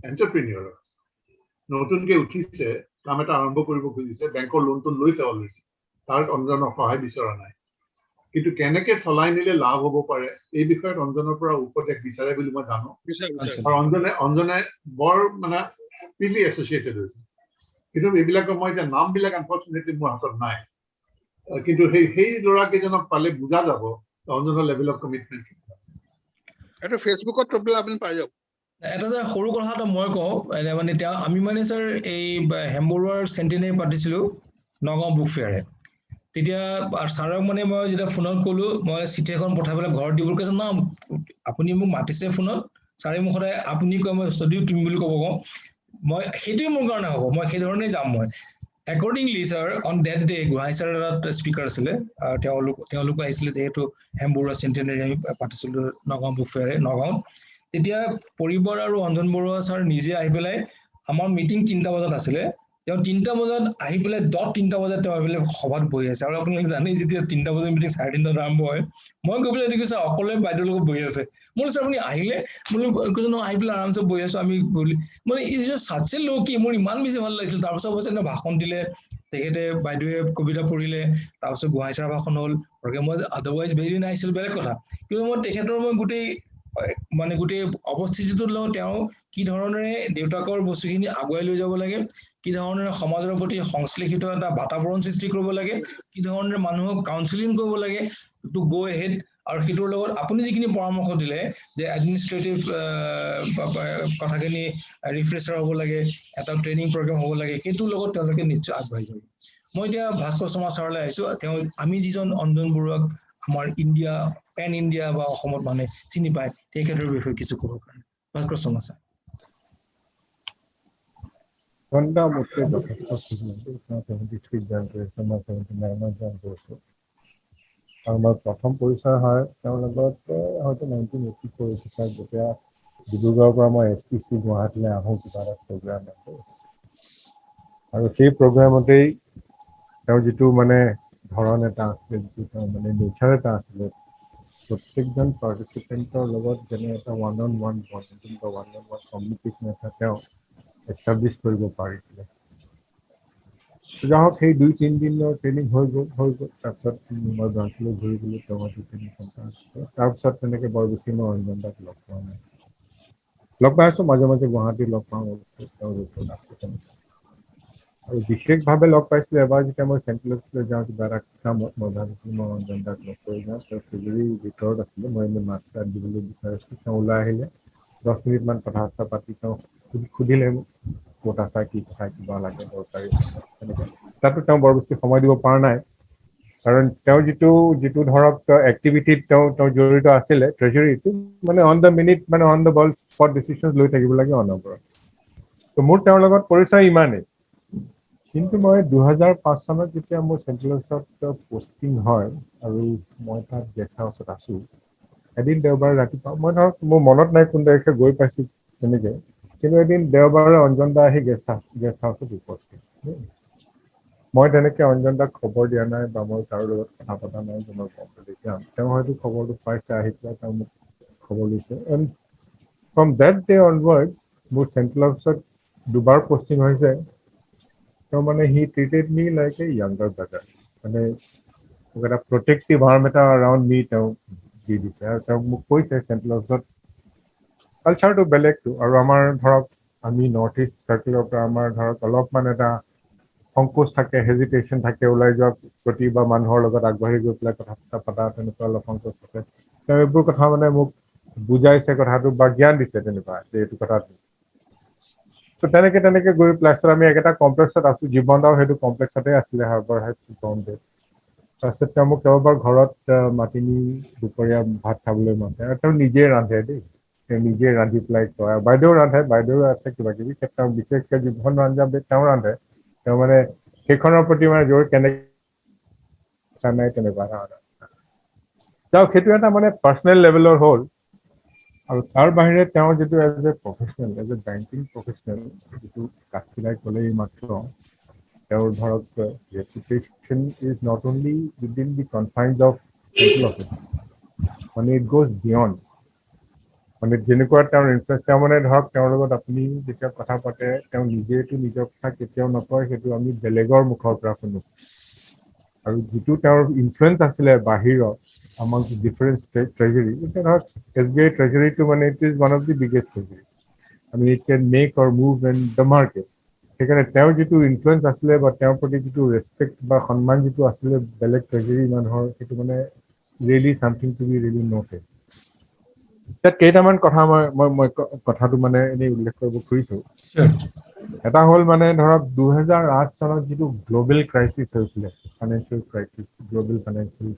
এণ্টাৰপ্ৰিনিয়ৰ নতুনকে উঠিছে, কাম এটা আৰম্ভ কৰিব খুজিছে, বেংকৰ লোনটো লৈছে অলৰেডি, তাৰ অঞ্জনৰ সহায় বিচৰা নাই, কিন্তু কেনেকে চলাই নিলে লাভ হ'ব পাৰে এই বিষয়ত অঞ্জনৰ পৰা উপদেশ বিচাৰে বুলি মই জানো। আৰু অঞ্জনে বৰ মানে হেপিলি এছ'চিয়েটেড হৈছে, কিন্তু এইবিলাকৰ মই এতিয়া নামবিলাক আনফৰ্চুনেটলি মোৰ হাতত নাই, কিন্তু সেই ল'ৰাকেইজনক পালে বুজা যাব অঞ্জনৰ লেভেল অফ কমিটমেণ্ট কিমান আছে। এইটো ফেচবুকত আপুনি পাই যাব। এটা যে সৰু কথা এটা মই কওঁ, মানে এতিয়া আমি মানে স্যাৰ এই হেমবৰুৱাৰ চেণ্টেনাৰী পাতিছিলো নগাঁও বুক ফেয়াৰে। তেতিয়া ছাৰক মানে মই যেতিয়া ফোনত ক'লো, মই চিঠি এখন পঠাই পেলাই ঘৰত দিবলৈ কৈছো, না আপুনি মোক মাতিছে ফোনত, ছাৰে মোক সদায় আপুনি কয়, মই যদিও তুমি বুলি ক'ব কওঁ, মই সেইটোৱে মোৰ কাৰণে হ'ব, মই সেই ধৰণেই যাম। মই accordingly sir on that day Gohain sir এটা স্পীকাৰ আছিলে, তেওঁলোকো আহিছিলে, যিহেতু হেমবৰুৱা চেণ্টেনাৰী আমি পাতিছিলো নগাঁও বুক ফেয়াৰে নগাঁৱত। তেতিয়া পৰিবৰ আৰু অঞ্জন বৰুৱা ছাৰ নিজে আহি পেলাই, আমাৰ মিটিং 3টা বজাত আছিলে, তেওঁ 3টা বজাত আহি পেলাই 3টা বজাত তেওঁ আহি সভাত বহি আছে। আৰু আপোনালোকে জানেই যেতিয়া 3টা বজাত মিটিং 3:30 আৰম্ভ হয়, মই গৈ পেলাই দেখিছো অকলে বাইদেউৰ লগত বহি আছে। মই কৈছো আপুনি আহিলে? বোলো আহি পেলাই আৰামছে বহি আছো আমি বুলি, মানে চাচে লৌকি, মোৰ ইমান বেছি ভাল লাগিছিল। তাৰপিছত অৱশ্যে ভাষণ দিলে তেখেতে, বাইদেৱে কবিতা পঢ়িলে, তাৰপিছত গোহাঁই ছাৰৰ ভাষণ হ'ল, মই আদাৰৱাইজ ভেৰি নাইচ আছিল বেলেগ কথা, কিন্তু মই তেখেতৰ গোটেই অৱস্থিতিটোৰ লগত তেওঁ কি ধৰণেৰে দেউতাকৰ বস্তুখিনি আগুৱাই লৈ যাব লাগে, কি ধৰণেৰে সমাজৰ প্ৰতি সংশ্লেষিত এটা বাতাবৰণ সৃষ্টি কৰিব লাগে, কি ধৰণেৰে মানুহক কাউন্সিলিং কৰিব লাগে টু গো এহেড, আৰু সেইটোৰ লগত আপুনি যিখিনি পৰামৰ্শ দিলে যে এডমিনিষ্ট্ৰেটিভ কথাখিনি ৰিফ্ৰেছাৰ হ'ব লাগে, এটা ট্ৰেইনিং প্ৰগ্ৰেম হ'ব লাগে, সেইটোৰ লগত তেওঁলোকে নিশ্চয় আগবাঢ়ি যাব। মই এতিয়া ভাস্কৰ শৰ্মা ছাৰলৈ আহিছো। আমি যিজন অঞ্জন বৰুৱাক আমাৰ ইণ্ডিয়া, পেন ইণ্ডিয়া বা অসমত মানে চিনি পায়, তেখেতৰ বিষয়ে কিছু ক'ব কাৰণে ভাস্কৰ শৰ্মা ছাৰ। ঘণ্টা মোতকৈ যথেষ্ট ছিনিয়ৰ 73 জইন কৰিছোঁ, মই 79 জইন কৰিছোঁ। আৰু মই প্ৰথম পৰিচয় হয় তেওঁৰ লগত হয়তো 1984 যেতিয়া ডিব্ৰুগড়ৰ পৰা মই STC গুৱাহাটীলৈ আহোঁ কিবা এটা প্ৰগ্ৰাম আছে, আৰু সেই প্ৰগ্ৰামতেই তেওঁৰ যিটো মানে ধৰণ এটা আছিলে, যিটো তেওঁৰ মানে নেচাৰ এটা আছিলে, প্ৰত্যেকজন পাৰ্টিচিপেণ্টৰ লগত যেনে এটা ওৱান অন ওৱান বণ্ডিং বা ওৱান অন ওৱান কমিউনিকেশ্যন এটা তেওঁ এষ্টাব্লিছ কৰিব পাৰিছিলে। যাই হওক, সেই 2-3 দিনৰ ট্ৰেইনিং হৈ গ'ল। তাৰপিছত মই ব্ৰাঞ্চলৈ ঘূৰি গ'লোঁ, তেওঁ ট্ৰেইনিং চেণ্টাৰ আছে। তাৰপিছত তেনেকৈ বৰ বেছি মই অঞ্জন দাক লগ পোৱা নাই। লগ পাই আছোঁ মাজে মাজে গুৱাহাটীত লগ পাওঁ, তেওঁৰ ৰিপৰ্ট আছে তেনেকৈ। আৰু বিশেষভাৱে লগ পাইছিলোঁ এবাৰ যেতিয়া মই চেণ্ট্ৰেললৈ যাওঁ কিবা এটা কামত, মই ভাবিছিলোঁ মই অঞ্জন দাক লগ কৰি যাওঁ। তেওঁ ফেব্ৰুৱাৰীৰ ভিতৰত আছিলে, মই এনেই মাত চাত দিবলৈ বিচাৰিছিলোঁ। তেওঁ ওলাই আহিলে, 10 মিনিটমান কথা চথা পাতি তেওঁ সুধিলে মোক ক'ত আছা, কি কথা, কিবা লাগে দৰকাৰী তেনেকৈ। তাতো তেওঁ বৰ বেছি সময় দিব পৰা নাই, কাৰণ তেওঁ যিটো ধৰক এক্টিভিটিত তেওঁ জড়িত আছিলে ট্ৰেজাৰীটো, মানে অন দ্য মিনিট, মানে on the ball spot decision লৈ থাকিব লাগে অনবৰত। তো মোৰ তেওঁৰ লগত পৰিচয় ইমানেই। কিন্তু মই 2005 চনত যেতিয়া মোৰ চেণ্ট্ৰেল অফিচত পষ্টিং হয় আৰু মই তাত গেষ্ট হাউচত আছোঁ, এদিন দেওবাৰে ৰাতিপুৱা, মই ধৰক মোৰ মনত নাই কোন তাৰিখে গৈ পাইছোঁ তেনেকৈ, কিন্তু এদিন দেওবাৰে অঞ্জন দা আহি গেষ্ট হাউচত উপস্থিত। মই তেনেকৈ অঞ্জন দাক খবৰ দিয়া নাই বা মই কাৰো লগত কথা পতা নাই যে মই কম্পিউটাৰ যাম। তেওঁ হয়তো খবৰটো পাইছে, আহি পেলাই তেওঁ মোক খবৰ দিছে। And from that day onwards মোৰ চেণ্ট্ৰেল অফিচত দুবাৰ পষ্টিং হৈছে। তেওঁ মানে he treated me like a younger brother, মানে মোক এটা প্ৰটেক্টিভ আৰ্ম এটা এৰাউণ্ড মি তেওঁ দি দিছে। আৰু তেওঁ মোক কৈছে চেণ্ট্ৰেল অফিচত কালচাৰটো বেলেগটো, আৰু আমাৰ ধৰক আমি নৰ্থ ইষ্ট চাৰ্কেলৰ পৰা আমাৰ ধৰক অলপমান এটা সংকোচ থাকে, হেজিটেশ্যন থাকে ওলাই যোৱাৰ প্ৰতি বা মানুহৰ লগত আগবাঢ়ি গৈ পেলাই কথা পতা, তেনেকুৱা অলপ সংকোচ আছে। তেওঁ এইবোৰ কথা মানে মোক বুজাইছে কথাটো বা জ্ঞান দিছে তেনেকুৱা যে এইটো কথাটো। চ' তেনেকৈ গৈ প্লাছত আমি একেটা কমপ্লেক্সত আছোঁ, জীৱন দাও সেইটো কমপ্লেক্সতে আছিলে, হাৰ্বাৰ হাইটছ গাঁৱতে। তাৰপিছত তেওঁ মোক কেইবাবাৰ ঘৰত মাতি নি দুপৰীয়া ভাত খাবলৈ মাতে, আৰু তেওঁ নিজে ৰান্ধে দেই, তেওঁ নিজে ৰান্ধি পেলাই কয়। বাইদেউ ৰান্ধে, বাইদেউ আছে কিবা কিবি, তেওঁ বিশেষকৈ যিখন আঞ্জা তেওঁ ৰান্ধে, তেওঁ মানে সেইখনৰ প্ৰতি মানে জোৰ কেনেকৈ নাই তেনেকুৱা ধৰণৰ। তেওঁ সেইটো এটা মানে পাৰ্চনেল লেভেলৰ হ'ল। আৰু তাৰ বাহিৰে তেওঁ যিটো as a professional, as a banking professional, যিটো কাঠখিলাই ক'লেই মাত্ৰ, তেওঁৰ ধৰক reputation is not only within the confines of central office, মানে ইট গ'জ বিয়ণ্ড। মানে যেনেকুৱা তেওঁৰ ইনফ্লুৱেঞ্চ, তেওঁ মানে ধৰক তেওঁৰ লগত আপুনি যেতিয়া কথা পাতে, তেওঁ নিজেতো নিজৰ কথা কেতিয়াও নকয়, সেইটো আমি বেলেগৰ মুখৰ পৰা শুনো। আৰু যিটো তেওঁৰ ইনফ্লুৱেঞ্চ আছিলে বাহিৰত among the different treasury, এতিয়া ধৰক SBI treasuryটো মানে it is one of the biggest treasury. I mean, it can make or move in the market. সেইকাৰণে তেওঁৰ যিটো ইনফ্লুৱেঞ্চ আছিলে বা তেওঁৰ প্ৰতি যিটো ৰেচপেক্ট বা সন্মান যিটো আছিলে বেলেগ ট্ৰেজাৰী মানুহৰ, সেইটো মানে really something to be really noted. তাত কেইটামান কথা মই কথাটো মানে এনেই উল্লেখ কৰিব খুজিছোঁ। এটা হ'ল মানে ধৰক 2008 চনত যিটো গ্ল'বেল ক্ৰাইচিছ হৈছিলে, ফাইনেন্সিয়েল ক্ৰাইচিছ, গ্ল'বেল ফাইনেন্সিয়েল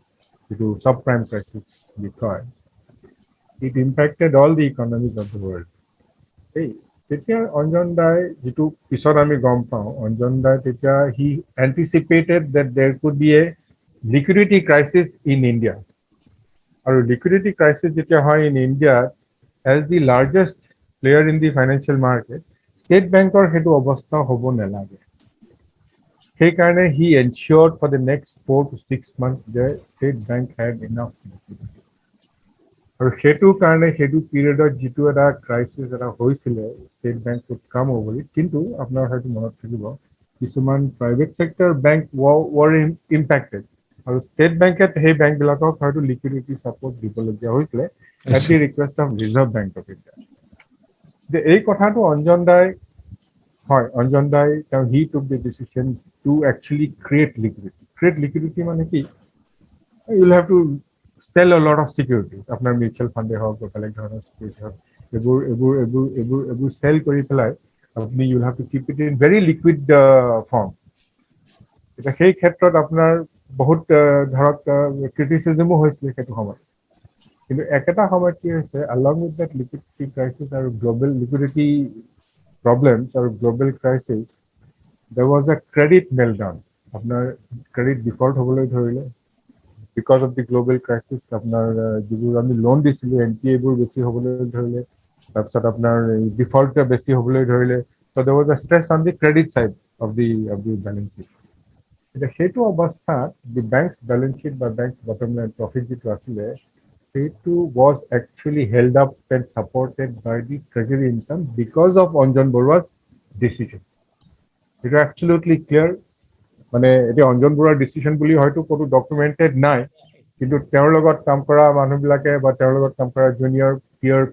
যিটো চাব প্ৰাইম ক্ৰাইচিছ বিষয়, it impacted all the economies of the world. তেতিয়া অঞ্জন দাই, যিটো পিছত আমি গম পাওঁ, অঞ্জন দাই তেতিয়া he anticipated that there could be a liquidity crisis in India. আৰু লিকুইডিটি ক্ৰাইচিছ যেতিয়া হয় ইন ইণ্ডিয়াত, as the largest player in the financial market, state বেংকৰ সেইটো অৱস্থা হ'ব নালাগে। সেইকাৰণে he ensured for the next 4 to 6 months যে state bank had enough liquidity. আৰু সেইটো কাৰণে সেইটো পিৰিয়ডত যিটো এটা ক্ৰাইচিছ এটা হৈছিলে, ষ্টেট বেংক কুড কাম অভাৰ ইট, কিন্তু আপোনাৰ হয়তো মনত থাকিব কিছুমান প্ৰাইভেট ছেক্টৰ বেংক ৱাৰ ইম্পেক্টেড, আৰু ষ্টেট বেংকে সেই বেংকবিলাকক হয়তো লিকুইডিটি ছাপৰ্ট দিবলগীয়া হৈছিলে at the request of Reserve Bank of India. যে এই কথাটো অঞ্জন দাই তেওঁ he took the decision to actually create liquidity. Create liquidity মানে কি? You will have to sell a lot of securities, আপোনাৰ মিউচুৱেল ফাণ্ডে হওক বা বেলেগ ধৰণৰ চিকিউৰিটি হওক, এইবোৰ চেল কৰি পেলাই আপুনি you have to keep it in very liquid form. এতিয়া সেই ক্ষেত্ৰত আপোনাৰ বহুত ধৰক ক্ৰিটিচিজমো হৈছিলে সেইটো সময়ত। কিন্তু একেটা সময়ত কি হৈছে, along with that liquidity crisis আৰু global liquidity problems or global crisis, there was a credit meltdown. আপনার credit default হবলৈ ধৰিলে because of the global crisis. আপনাৰ যিবোৰ আমি লোন দিছিলো NPA বোৰ বেছি হবলৈ ধৰিলে, তাৰপিছত আপনাৰ default বেছি হবলৈ ধৰিলে. So there was a stress on the credit side of the balance sheet. এতিয়া সেইটো অৱস্থাত the bank's balance sheet বা bank's bottom line profit যিটো আছিলে, সেইটো was actually held up and supported by the treasury income because of Anjan Barua's decision. It is absolutely clear. মানে এতিয়া অঞ্জন বৰুৱাৰ ডিচিশন বুলি হয়তো কোনো ডকুমেণ্টেড নাই, কিন্তু তেওঁৰ লগত কাম কৰা মানুহবিলাকে বা তেওঁৰ লগত কাম কৰা জুনিয়ৰ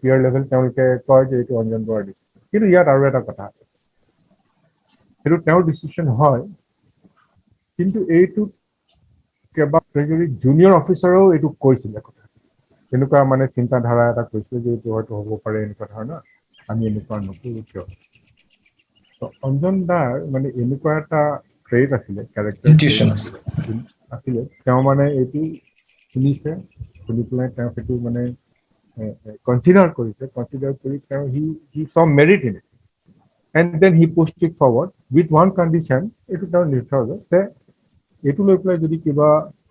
পিয়াৰ লেভেল তেওঁলোকে কয় যে এইটো অঞ্জন বৰুৱাৰ ডিচিশন। কিন্তু ইয়াত আৰু এটা কথা আছে, সেইটো তেওঁৰ ডিচিশন হয়, কিন্তু এইটো কেইবা ট্ৰেজাৰী জুনিয়ৰ অফিচাৰেও এইটো কৈছিলে কথা, এনেকুৱা মানে চিন্তাধাৰা এটা কৈছিলে যে এইটো হয়তো হ'ব পাৰে এনেকুৱা ধৰণৰ, আমি এনেকুৱা নকৰোঁ কিয়। অঞ্জন দাৰ মানে এনেকুৱা এটা ট্ৰেট আছিলে, কেৰেক্টাৰ আছিলে, তেওঁ মানে এইটো শুনিছে, শুনি পেলাই তেওঁ সেইটো মানে কনচিডাৰ কৰিছে, কনচিডাৰ কৰি তেওঁ he saw merit in it and then he pushed it forward with one condition, এইটো তেওঁ নিৰ্ধাৰ যে এইটো লৈ পেলাই যদি কিবা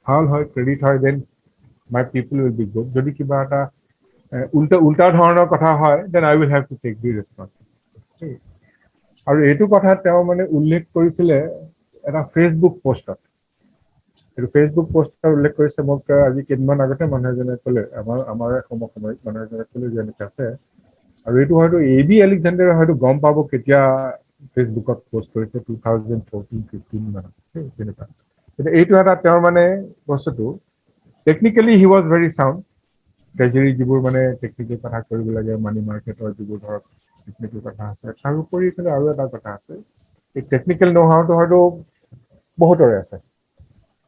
ভাল হয়, ক্ৰেডিট হয়, then my people will be good. যদি কিবা এটা উল্টা ধৰণৰ কথা হয়, then I will have to take the responsibility. আৰু এইটো কথা তেওঁ মানে উল্লেখ কৰিছিলে এটা ফেচবুক পোষ্টত। এইটো ফেচবুক পোষ্টত উল্লেখ কৰিছে। মোক আজি কেইদিনমান আগতে মানুহ এজনে ক'লে, আমাৰ সময়ত মানুহ এজনে ক'লে যে এনেকৈ আছে, আৰু এইটো হয়তো AB আলেকজাণ্ডাৰে হয়তো গম পাব কেতিয়া ফেচবুকত পোষ্ট কৰিছে, 2014-15 মানত, তেনেকুৱা। কিন্তু এইটো এটা তেওঁৰ মানে বস্তুটো technically he was very sound. Treasury যিবোৰ মানে টেকনিকেল কথা কৰিব লাগে, মানি মাৰ্কেটৰ যিবোৰ ধৰক টেকনিকেল কথা আছে, তাৰোপৰি আৰু এটা কথা আছে, এই টেকনিকেল নোহাওটো হয়তো বহুতৰে আছে,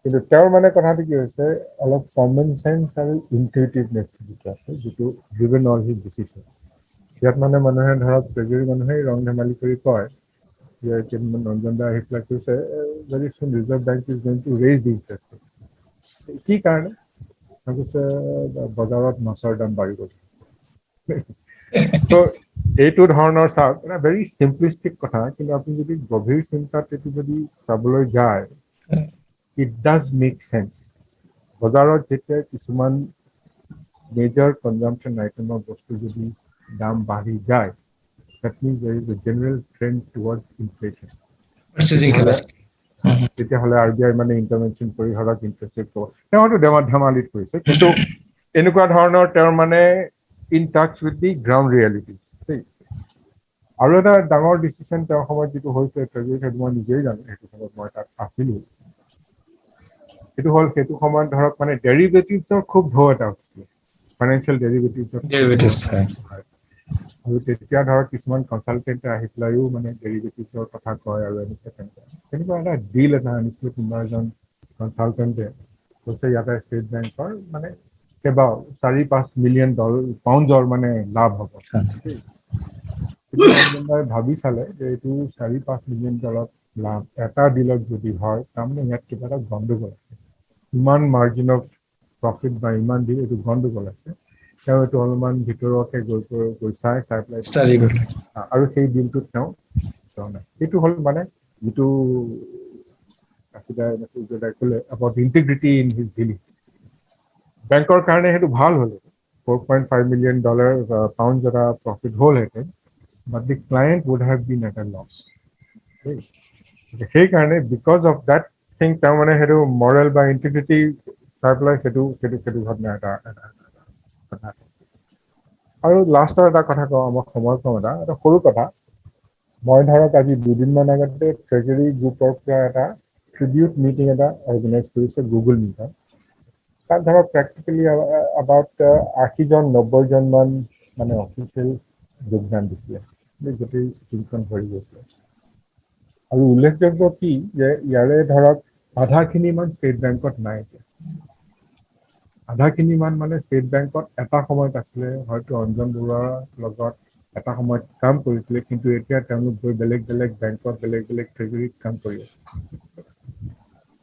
কিন্তু তেওঁৰ মানে কথাটো কি হৈছে, অলপ কমন চেন্স আৰু ইনটিউটিভনেছ যিটো আছে, যিটো গিভেন অল হিজ ডিচিশ্যন। ইয়াত মানে মানুহে ধৰক ট্ৰেজাৰী মানুহে ৰং ধেমালি কৰি কয় যে কেইদিনমান ৰঞ্জন দা আহি পেলাই কৈছে ভেৰি চুন reserve bank is going to raise the interest rate. কি কাৰণে কৈছে, বজাৰত মাছৰ দাম বাঢ়ি গ'ল। ত' এইটো ধৰণৰ চাওক, এটা ভেৰি চিম্পলিষ্টিক কথা, কিন্তু আপুনি যদি গভীৰ চিন্তাত এইটো যদি চাবলৈ যায়, ইট ডাজ মেক চেন্স। বজাৰত যেতিয়া কিছুমান মেজৰ কনজাম্পশ্যন আইটেমৰ বস্তু যদি দাম বাঢ়ি যায়, that means there is a general trend towards inflation. তেতিয়াহ'লে RBI মানে ইণ্টাৰভেনশ্যন কৰি ধৰক ইণ্টাৰেষ্ট ৰেট ক'ব, তেওঁ হয়তো ধেমালিত কৰিছে, কিন্তু এনেকুৱা ধৰণৰ তেওঁৰ মানে in touch with the ground realities. আৰু এটা ডাঙৰ ডিচিশ্যন তেওঁৰ সময়ত যিটো হৈছে, ট্ৰেজাৰীত মই নিজেই জানো, সেইটো সময়ত মই তাত আছিলোঁ, সেইটো হ'ল সেইটো সময়ত ধৰক মানে ডেৰিভেটিভছৰ খুব ঢৌ এটা উঠিছিলে, ফাইনেন্সিয়েল ডেৰিভেটিভছৰ। আৰু তেতিয়া ধৰক কিছুমান কনচালটেণ্টে আহি পেলাইও মানে ডেৰিভেটিভছৰ কথা কয়, আৰু তেনেকুৱা এটা ডিল এটা আনিছিলে কোনোবা এজন কনচালটেণ্টে, কৈছে ইয়াতে ষ্টেট বেংকৰ মানে কেইবাও 4-5 মিলিয়ন পাউণ্ডৰ মানে লাভ হ'ব। ভাবি চালে যে এইটো 4-5 মিলিয়ন ডলাৰ লাভ এটা ডিলত যদি হয়, তাৰমানে ইয়াত কিবা এটা গণ্ডগোল আছে, ইমান মাৰ্জিন অফ প্ৰফিট বা ইমান ডিল, এইটো গণ্ডগোল আছে। তেওঁ এইটো অলপমান ভিতৰতে গৈ চাই পেলাই আৰু সেই ডিলটোত তেওঁ নাই। সেইটো হ'ল মানে যিটো ক'লে about integrity in his dealings. বেংকৰ কাৰণে সেইটো ভাল হ'ল, 4.5 মিলিয়ন ডলাৰ পাউণ্ড এটা প্ৰফিট হ'লহেঁতেন, but the client would have been at a loss. সেইকাৰণে বিকজ অফ দেট থিং তেওঁ মানে সেইটো মৰেল বা ইণ্টিগ্ৰিটি চাই পেলাই সেইটো ঘটনা এটা কথা। আৰু লাষ্টৰ এটা কথা কওঁ, আমাৰ সময় কম, এটা সৰু কথা। মই ধৰক আজি 2 দিনমান আগতে ট্ৰেজাৰী গ্ৰুপৰ পৰা এটা ট্ৰিবিউট মিটিং এটা অৰ্গেনাইজ কৰিছে গুগল মিটত। তাত ধৰক প্ৰেক্টিকেলি এবাউট 80-90জন মান মানে অফিচিয়েল যোগদান দিছিলে, গোটেই স্ক্ৰীণখন ভৰি গৈছিলে। আৰু উল্লেখযোগ্য কি যে ইয়াৰে ধৰক আধাখিনি মান ষ্টেট বেংকত নাই, আধাখিনি মান মানে ষ্টেট বেংকত এটা সময়ত আছিলে, হয়তো অঞ্জন বৰুৱাৰ লগত এটা সময়ত কাম কৰিছিলে, কিন্তু এতিয়া তেওঁলোক গৈ বেলেগ বেংকত বেলেগ ট্ৰেজাৰীত কাম কৰি আছে।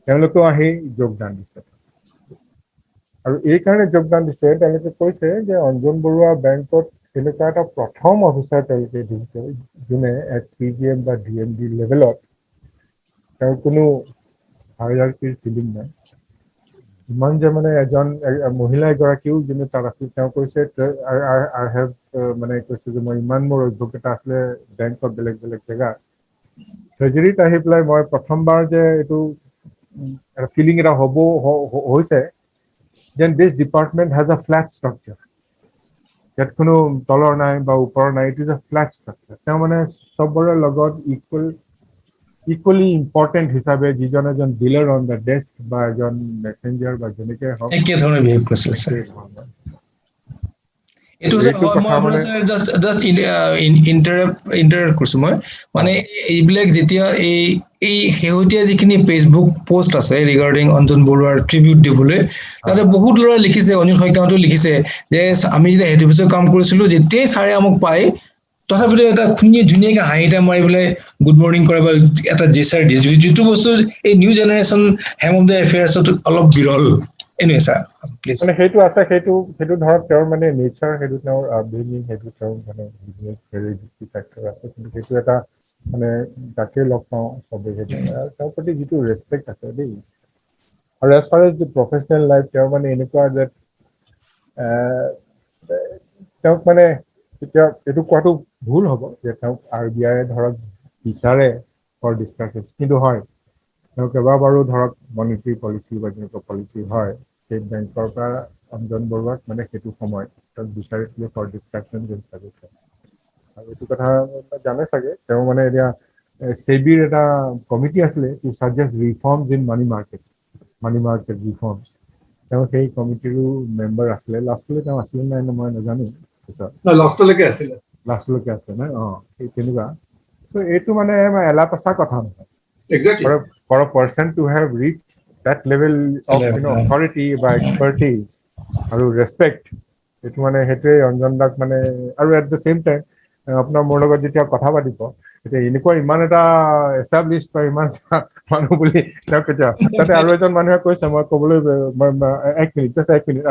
তেওঁলোকেও আহি যোগদান দিছে, আৰু এই কাৰণে যোগদান দিছে, তেওঁলোকে কৈছে যে অঞ্জন বৰুৱা বেংকত তেনেকুৱা এটা প্ৰথম অফিচাৰ তেওঁলোকে দেখিছে যোনে এট CGM বা DMD লেভেলত তেওঁৰ কোনো হায়াৰাৰ্কিৰ ফিলিং নাই। ইমান যে মানে এজন মহিলা এগৰাকীও যোনে তাত আছিল, তেওঁ কৈছে আই হেভ মানে কৈছে যে মই ইমান মোৰ অভিজ্ঞতা আছিলে বেংকত বেলেগ বেলেগ জেগাত, ট্ৰেজেৰীত আহি পেলাই মই প্ৰথমবাৰ যে এইটো ফিলিং এটা হ'ব হৈছে যেন দিছ ডিপাৰ্টমেণ্ট হেজ আ ফ্লেট ষ্ট্ৰাকচাৰ, ইয়াত কোনো তলৰ নাই বা ওপৰৰ নাই, it is a flat structure. তেওঁ মানে চবৰে লগত ইকুৱেলি ইম্পৰ্টেণ্ট হিচাপে যিজন এজন ডিলাৰ অন দ্য ডেস্ক বা এজন মেছেঞ্জাৰ বা যেনেকৈ হওক একেধৰণে বিহেভ কৰিছিলে ছাৰ। এইটো এইটো হয়, কথা মই মানে জাষ্ট ইণ্টাৰেক্ট কৰিছো মই, মানে এইবিলাক যেতিয়া এই শেহতীয়া যিখিনি ফেচবুক পোষ্ট আছে ৰিগাৰ্ডিং অঞ্জন বৰুৱাৰ ট্ৰিবিউট দিবলৈ, তাতে বহুত ল'ৰাই লিখিছে, অনিল শইকীয়াহঁতেও লিখিছে যে আমি যেতিয়া হেড অফিচত কাম কৰিছিলো, যেতিয়াই ছাৰে আমাক পায় তথাপিতো এটা ধুনীয়াকে হাঁহি এটা মাৰি পেলাই গুড মৰ্ণিং কৰে বা এটা জেচাৰ দিয়ে, যিটো বস্তু এই new generation helm of the এফেয়াৰ্ছত অলপ বিৰল। Anyway sir please. মানে সেইটো আছে, সেইটো ধৰক তেওঁৰ মানে নেচাৰ, সেইটো তেওঁৰ আপব্ৰিঙিং, সেইটো তেওঁৰ মানে ফেক্টৰ আছে, কিন্তু সেইটো এটা মানে তাকে লগ পাওঁ চবেই, সেইটো তেওঁৰ প্ৰতি যিটো ৰেচপেক্ট আছে দেই। আৰু as far as the professional life, তেওঁ মানে এনেকুৱা যে তেওঁক মানে এতিয়া এইটো কোৱাটো ভুল হ'ব যে তেওঁক RBI ধৰক বিচাৰে ফৰ ডিছকাছন, কিন্তু হয় তেওঁ কেইবাবাৰো ধৰক মনিটাৰী পলিচি বা যেনেকুৱা পলিচি হয় ষ্টেট বেংকৰ পৰা অঞ্জন বৰুৱাক মানে সেইটো সময়ত তেওঁক বিচাৰিছিলে ফৰ ডিছকাছন চাজেশ্যন। আৰু এইটো কথা জানে চাগে, তেওঁ মানে এতিয়া সেবিৰ এটা কমিটি আছিলে to suggest reforms in money market reforms, তেওঁ সেই কমিটিৰো মেম্বাৰ আছিলে। লাষ্টলৈ তেওঁ আছিলে নাই মই নাজানো, পিছত লাষ্টলৈকে আছিলে নাই সেই তেনেকুৱা। ত' এইটো মানে এলাপেচা কথা নহয়। Exactly. For a person to have reached that level of authority বা expertise আৰু ৰেচপেক্ট, সেইটো মানে সেইটোৱে অঞ্জন দাক মানে, আৰু এট দ্য চেম টাইম আপোনাৰ মোৰ লগত যেতিয়া কথা পাতিব এতিয়া এনেকুৱা ইমান এটা এষ্টাব্লিছ বা ইমান মানুহ বুলি তেওঁ কেতিয়া, তাতে আৰু এজন মানুহে কৈছে, মই ক'বলৈ এক মিনিট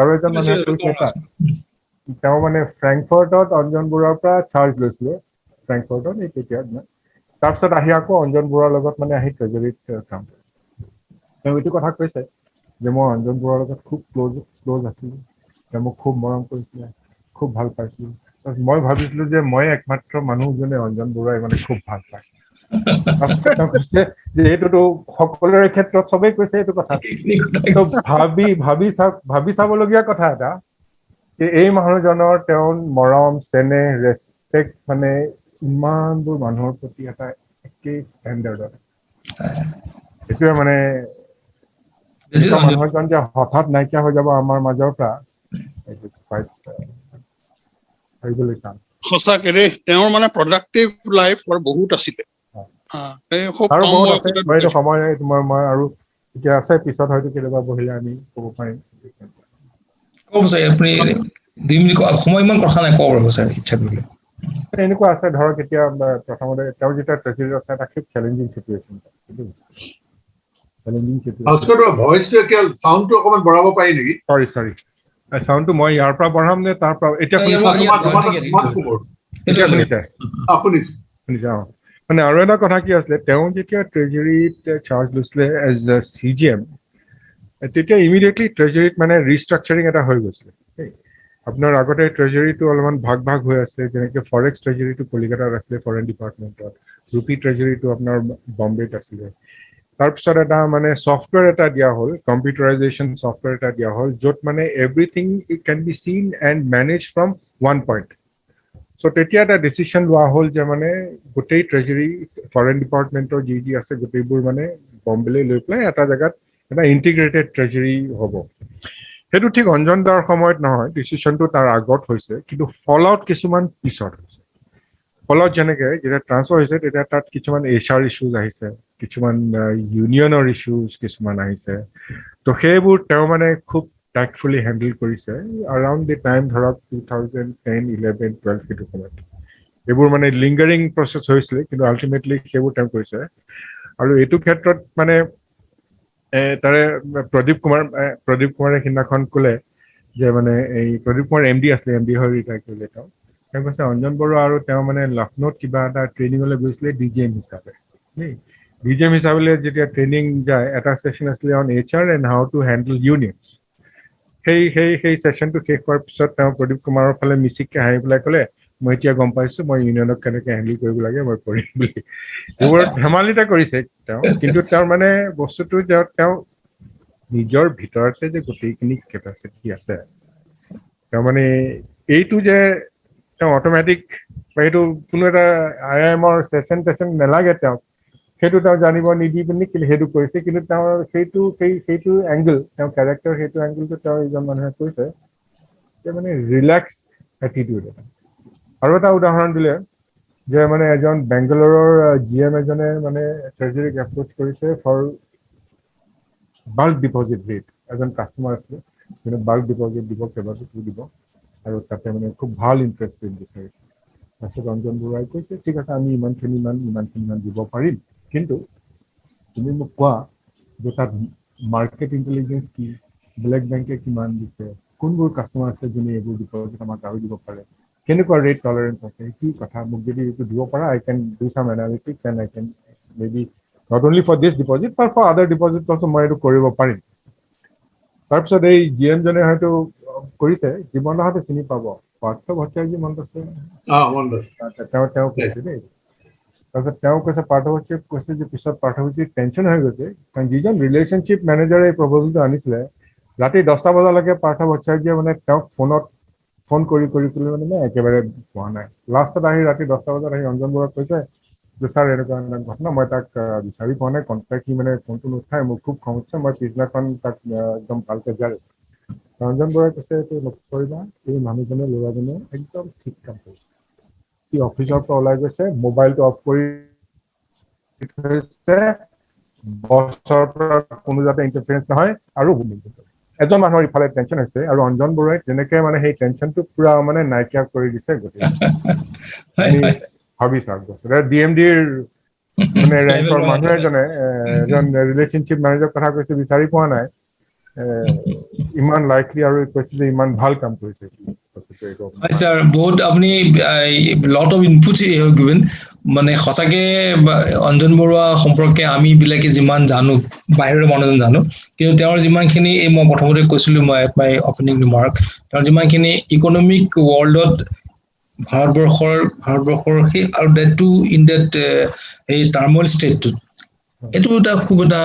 আৰু এজন মানুহে কৈছে তাত তেওঁ মানে ফ্ৰেংকফৰ্টত অঞ্জন বৰুৱাৰ পৰা চাৰ্জ লৈছিলে, ফ্ৰেংকফৰ্টত এই তেতিয়া তাৰপিছত আহি আকৌ অঞ্জন বৰুৱাৰ লগত মানে আহি ট্ৰেজেৰীত কাম কৰে। তেওঁ এইটো কথা কৈছে যে মই অঞ্জন বৰুৱাৰ লগত খুব ক্ল'জ আছিলোঁ, তেওঁ মোক খুব মৰম কৰিছিলে, খুব ভাল পাইছিলোঁ। মই ভাবিছিলোঁ যে মই একমাত্ৰ মানুহ যোনে অঞ্জন বৰুৱাই মানে খুব ভাল পায়। তাৰপিছত তেওঁ কৈছে যে এইটোতো সকলোৰে ক্ষেত্ৰত চবেই কৈছে এইটো কথা। তো ভাবি চাবলগীয়া কথা এটা যে এই মানুহজনৰ তেওঁৰ মৰম চেনেহ ৰেচপেক্ট মানে ইমানবোৰ মানুহৰ প্ৰতি এটা একেই ষ্টেণ্ডাৰ্ডত আছে। এইটোৱে মানে এনেকুৱা মানুহ এজন যে হঠাৎ নাইকিয়া হৈ যাব আমাৰ মাজৰ পৰা, ভাবিবলৈ টান। সঁচাকে দেই, তেওঁৰ মানে প্ৰডাক্টিভ লাইফ বহুত আছিলে। খুব আৰু কম বহুত আছে, বয়সতে মই এইটো সময় মই আৰু এতিয়া আছে, পিছত হয়তো কেতিয়াবা বহিলে আমি ক'ব পাৰিম। ক'ব ছাৰ, আপুনি 2 মিনিট সময় ইমান কথা নাই, ক'ব পাৰিব ছাৰ ইচ্ছা কৰিলে। এনেকুৱা আছে ধৰক, এতিয়া প্ৰথমতে তেওঁ যেতিয়া ট্ৰেজেৰীত আছে এটা খুব চেলেঞ্জিং চিটুৱেশ্যন আছে। ভইচটো চাউণ্ডটো অকমান বঢ়াব পাৰি নেকি? চৰি চাউণ্ডটো মই ইয়াৰ পৰা বঢ়াম নে তাৰ পৰা? এতিয়া শুনিছে? এতিয়া শুনিছে? মানে আৰু এটা কথা কি আছিলে, তেওঁ যেতিয়া ট্ৰেজেৰীত চাৰ্জ লৈছিলে এজ এ CGM, তেতিয়া ইমিডিয়েটলি ট্ৰেজেৰীত মানে ৰিষ্ট্ৰাকচাৰিং এটা হৈ গৈছিলে। আপোনাৰ আগতে ট্ৰেজেৰীটো অলপমান ভাগ হৈ আছিলে, যেনেকৈ ফৰেক্স ট্ৰেজেৰীটো কলিকতাত আছিলে ফৰেন ডিপাৰ্টমেণ্টত, ৰূপী ট্ৰেজেৰীটো আপোনাৰ বম্বেত আছিলে। তাৰপিছত এটা মানে ছফ্টৱেৰ এটা দিয়া হ'ল, কম্পিউটাৰাইজেশ্যন ছফ্টৱেৰ এটা দিয়া হ'ল, য'ত মানে everything it can be seen and manage from one point. So' তেতিয়া এটা ডিচিশ্যন লোৱা হ'ল যে মানে গোটেই ট্ৰেজেৰী ফৰেন ডিপাৰ্টমেণ্টৰ যি আছে গোটেইবোৰ মানে বম্বেলৈ লৈ পেলাই এটা জেগাত এটা ইণ্টিগ্ৰেটেড ট্ৰেজেৰী হ'ব। সেইটো ঠিক অঞ্জন দাৰ সময়ত নহয়, ডিচিশ্যনটো তাৰ আগত হৈছে, কিন্তু ফল আউট কিছুমান পিছত হৈছে। ফলত যেনেকে যেতিয়া ট্ৰান্সফাৰ হৈছে তেতিয়া তাত কিছুমান HR ইছ্যুজ আহিছে, কিছুমান ইউনিয়নৰ ইছ্যুজ কিছুমান আহিছে। তো সেইবোৰ তেওঁ মানে খুব টাক্টফুলি হেণ্ডেল কৰিছে এৰাউণ্ড দি টাইম ধৰক 2010, 11, 12 সেইটো সময়ত। এইবোৰ মানে লিংগাৰিং প্ৰচেছ হৈছিলে, কিন্তু আল্টিমেটলি সেইবোৰ তেওঁ কৰিছে। আৰু এইটো ক্ষেত্ৰত মানে তাৰে প্ৰদীপ কুমাৰে সিদিনাখন ক'লে যে মানে এই প্ৰদীপ কুমাৰ MD আছিলে, MD হৈ ৰিটায়াৰ কৰিলে তেওঁ। তেওঁ কৈছে অঞ্জন বৰুৱা আৰু তেওঁ মানে লক্ষ্ণৌত কিবা এটা ট্ৰেইনিঙলৈ গৈছিলে ডিজিএম হিচাপে ডিজিএম হিচাপে যেতিয়া ট্ৰেইনিং যায় এটা ছেশ্যন আছিলে on HR and how to handle unions সেই ছেশ্যনটো শেষ হোৱাৰ পিছত তেওঁ প্ৰদীপ কুমাৰৰ ফালে মিচিককে হাঁহি পেলাই ক'লে মই এতিয়া গম পাইছো মই ইউনিয়নক কেনেকে হেণ্ডেল কৰিব লাগে মই কৰিম বুলি এইবোৰ ধেমালিতে কৰিছে তেওঁ কিন্তু তেওঁৰ মানে বস্তুটো তেওঁ নিজৰ ভিতৰতে যে গোটেইখিনি কেপাচিটি আছে তেওঁ মানে এইটো যে তেওঁ অট'মেটিক বা এইটো কোনো এটা IIMৰ ছেশ্যন নেলাগে তেওঁক সেইটো তেওঁ জানিব নিদি পিনি সেইটো কৰিছে কিন্তু তেওঁৰ সেইটো এংগল তেওঁ কেৰেক্টাৰ সেইটো এংগলটো তেওঁ এজন মানুহে কৈছে যে মানে ৰিলেক্স এটিটিউড আৰু এটা উদাহৰণ দিলে যে মানে এজন বেংগালোৰৰ GM এজনে মানে ট্ৰেজাৰীক এপ্ৰ'চ কৰিছে ফৰ বাল্ক ডিপজিট ৰেট এজন কাষ্টমাৰ আছিলে কিন্তু বাল্ক ডিপজিট দিব কেইবাটাও দিব আৰু তাতে মানে খুব ভাল ইণ্টাৰেষ্ট ৰেট বিচাৰিছে তাৰপিছত অঞ্জন বৰুৱাই কৈছে ঠিক আছে আমি ইমানখিনি দিব পাৰিম কিন্তু তুমি মোক কোৱা যে তাত মাৰ্কেট ইণ্টেলিজেঞ্চ কি ব্লেক বেংকে কিমান দিছে কোনবোৰ কাষ্টমাৰ আছে যোনে এইবোৰ ডিপজিট আমাক আৰু দিব পাৰে কেনেকুৱা ৰেট টলাৰেঞ্চ আছে কি কথা মোক যদি এইটো দিব পাৰা I can do some analytics and I can maybe not only for this deposit but for other deposit also মই এইটো কৰিব পাৰিম তাৰপিছত এই GM জনে হয়তো কৰিছে জীৱন হয়তো চিনি পাব পাৰ্থ ভট্টাচাৰ্যজী মনত আছে তেওঁ কৈছে দেই তাৰপিছত তেওঁ কৈছে পাৰ্থ ভট্টাচাৰ্যক কৈছে যে পিছত পাৰ্থ ভট্টাচাৰ্যৰ টেনশ্যন হৈ গৈছে কাৰণ যিজন ৰিলেশ্যনশ্বিপ মেনেজাৰে এই প্ৰপ'জেলটো আনিছিলে ৰাতি 10টা বজালৈকে পাৰ্থ ভট্টাচাৰ্যই মানে তেওঁক ফোন কৰি মানে একেবাৰে পোৱা নাই লাষ্টত আহি ৰাতি 10টা বজাত আহি অঞ্জন বৰুৱাক কৈছে যে ছাৰ এনেকুৱা ঘটনা মই তাক বিচাৰি পোৱা নাই কণ্টেক্ট সি মানে ফোনটো নুঠাই মোক খুব খং উঠিছে মই পিছদিনাখন তাক একদম ভালকে যায় অঞ্জন বৰুৱাই কৈছে এইটো লক্ষ্য কৰিবা এই মানুহজনে ল'ৰাজনে একদম ঠিক কাম কৰিছে সি অফিচৰ পৰা ওলাই গৈছে মোবাইলটো অফ কৰি থৈছে বছৰ পৰা কোনো যাতে ইণ্টাৰফাৰেঞ্চ নহয় আৰু এজন মানুহৰ ইফালে টেনশ্যন হৈছে আৰু অঞ্জন বৰুৱাই তেনেকে মানে সেই টেনশ্যনটো পুৰা মানে নাইকিয়া কৰি দিছে গোটেই ভাবি চাওক DMDৰ মানে ৰেংকৰ মানুহ এজনে এজন ৰিলেশ্যনশ্বিপ মেনেজাৰৰ কথা কৈছে বিচাৰি পোৱা নাই ইমান লাইকলি আৰু কৈছে যে ইমান ভাল কাম কৰিছে স্যাৰ বহুত আপুনি লট অফ ইনপুটছ গিভেন মানে সঁচাকে অঞ্জন বৰুৱা সম্পৰ্কে আমি বিলাকে যিমান জানো বাহিৰৰ মানুহজন জানো কিন্তু তেওঁৰ যিমানখিনি মই প্ৰথমতে কৈছিলো মই অপেনিং ৰিমাৰ্ক তেওঁৰ যিমানখিনি ইকনমিক ৱৰ্ল্ডত ভাৰতবৰ্ষৰ সেই আৰু ডেট টু ইন ডেট এই টাৰ্মল ষ্টেটটোত এইটো এটা খুব এটা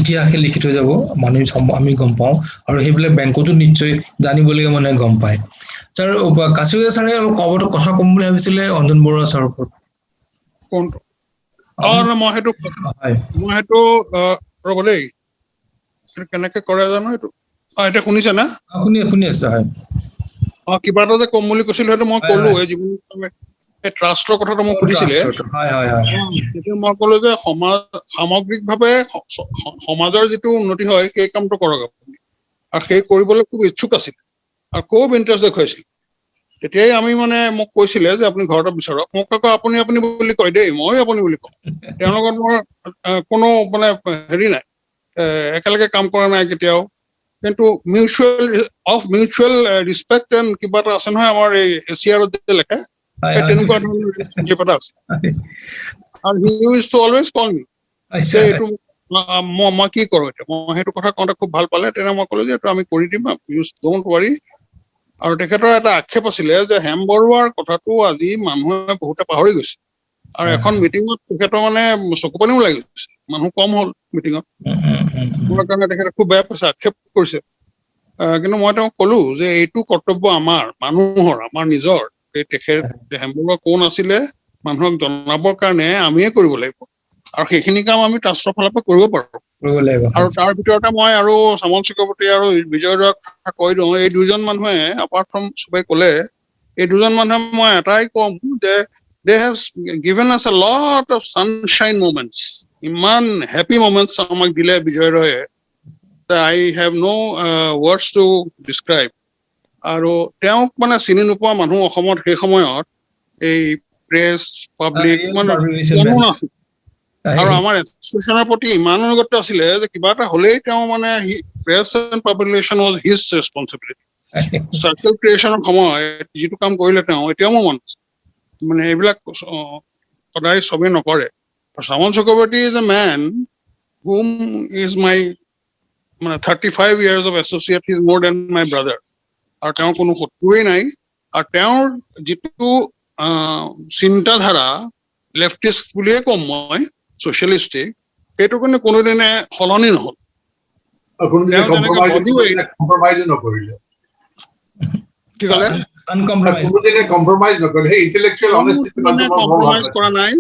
ইতিহাসে লিখি থৈ যাব মানুহ আমি গম পাওঁ আৰু সেইবিলাক বেংকতো নিশ্চয় জানিবলগীয়া মানুহে গম পায় ছাৰ কাছুগা ছাৰে কথা ক'ম বুলি ভাবিছিলে অঞ্জন বৰুৱা ছাৰৰ ওপৰত কোনটো মই সেইটো ৰ'ব দেই কেনেকে কৰে জানো এইটো এতিয়া শুনিছে না শুনি আছে হয় কিবা এটা যে কম বুলি কৈছিলো সেইটো মই ক'লো এই জীৱন ট্ৰাষ্টৰ কথাটো মোক সুধিছিলে তেতিয়া মই ক'লো যে সামগ্ৰিকভাৱে সমাজৰ যিটো উন্নতি হয় সেই কামটো কৰক আপুনি আৰু সেই কৰিবলৈ খুব ইচ্ছুক আছিল আৰু খুব ইণ্টাৰেষ্ট দেখুৱাইছিল তেতিয়াই আমি মানে মোক কৈছিলে যে আপুনি ঘৰতে বিচাৰক মোক আকৌ আপুনি বুলি কয় দেই মই আপুনি বুলি কওঁ তেওঁৰ লগত মোৰ কোনো মানে হেৰি নাই একেলগে কাম কৰা নাই কেতিয়াও কিন্তু মিউচুৱেল ৰিছপেক্ট এণ্ড কিবা এটা আছে নহয় আমাৰ এই এছিয়াৰত যে লেখে তেনেকুৱা ধৰণৰ ৰিলেশ্যনশ্বিপ এটা আছে আৰু হি ইউজ টু অলৱেজ কল মি এইটো মই কি কৰো এতিয়া মই সেইটো কথা কওঁতে খুব ভাল পালে তেনে মই ক'লো যে এইটো আমি কৰি দিম ইউজ ডোণ্ট ৱাৰি আৰু তেখেতৰ এটা আক্ষেপ আছিলে যে হেম বৰুৱাৰ কথাটো আজি মানুহে বহুতে পাহৰি গৈছে আৰু এখন মিটিঙত তেখেতৰ মানে চকু পানীও লাগি গৈছে মানুহ কম হ'ল মিটিঙত মোৰ কাৰণে তেখেতে খুব বেয়া পাইছে আক্ষেপ কৰিছে কিন্তু মই তেওঁক ক'লো যে এইটো কৰ্তব্য আমাৰ মানুহৰ আমাৰ নিজৰ তেখেত হেম বৰুৱা কোন আছিলে মানুহক জনাবৰ কাৰণে আমিয়ে কৰিব লাগিব আৰু সেইখিনি কাম আমি ট্ৰাষ্টৰ ফালৰ পৰা কৰিব পাৰো আৰু তাৰ ভিতৰতে মই আৰু চামল চক্ৰৱৰ্তী আৰু বিজয় দাক কৈ দিওঁ এই দুজন মানুহে এপাৰ্ট ফ্ৰম চবেই ক'লে এই দুজন মানুহে মই এটাই কম যে they have given us a lot of sunshine moments ইমান হেপী moments আমাক দিলে বিজয় ৰয়ে I have no words to describe আৰু তেওঁক মানে চিনি নোপোৱা মানুহ অসমত সেই সময়ত এই প্ৰেছ পাব্লিক মানে কোনো নাছিল আৰু আমাৰ এছ'চিয়েশ্যনৰ প্ৰতি ইমান অনুগত আছিলে যে কিবা এটা হ'লেই তেওঁ মানে press and publication was his responsibility circle ক্ৰিয়েশ্যনৰ সময়ত যিটো কাম কৰিলে তেওঁ এতিয়াও মোৰ মনত আছে মানে এইবিলাক সদায় চবেই নকৰে Samal Chakrabarty is a man whom is my 35 years of associate. He is more than my brother. আৰু তেওঁৰ কোনো শত্ৰুৱেই নাই আৰু তেওঁৰ যিটো চিন্তাধাৰা লেফটিষ্ট বুলিয়ে ক'ম মই ছ'চিয়েলিষ্টিক সেইটো কাৰণে কোনোদিনে সলনি নহ'ল কি ক'লে কম্প্ৰমাইজ কৰা নাই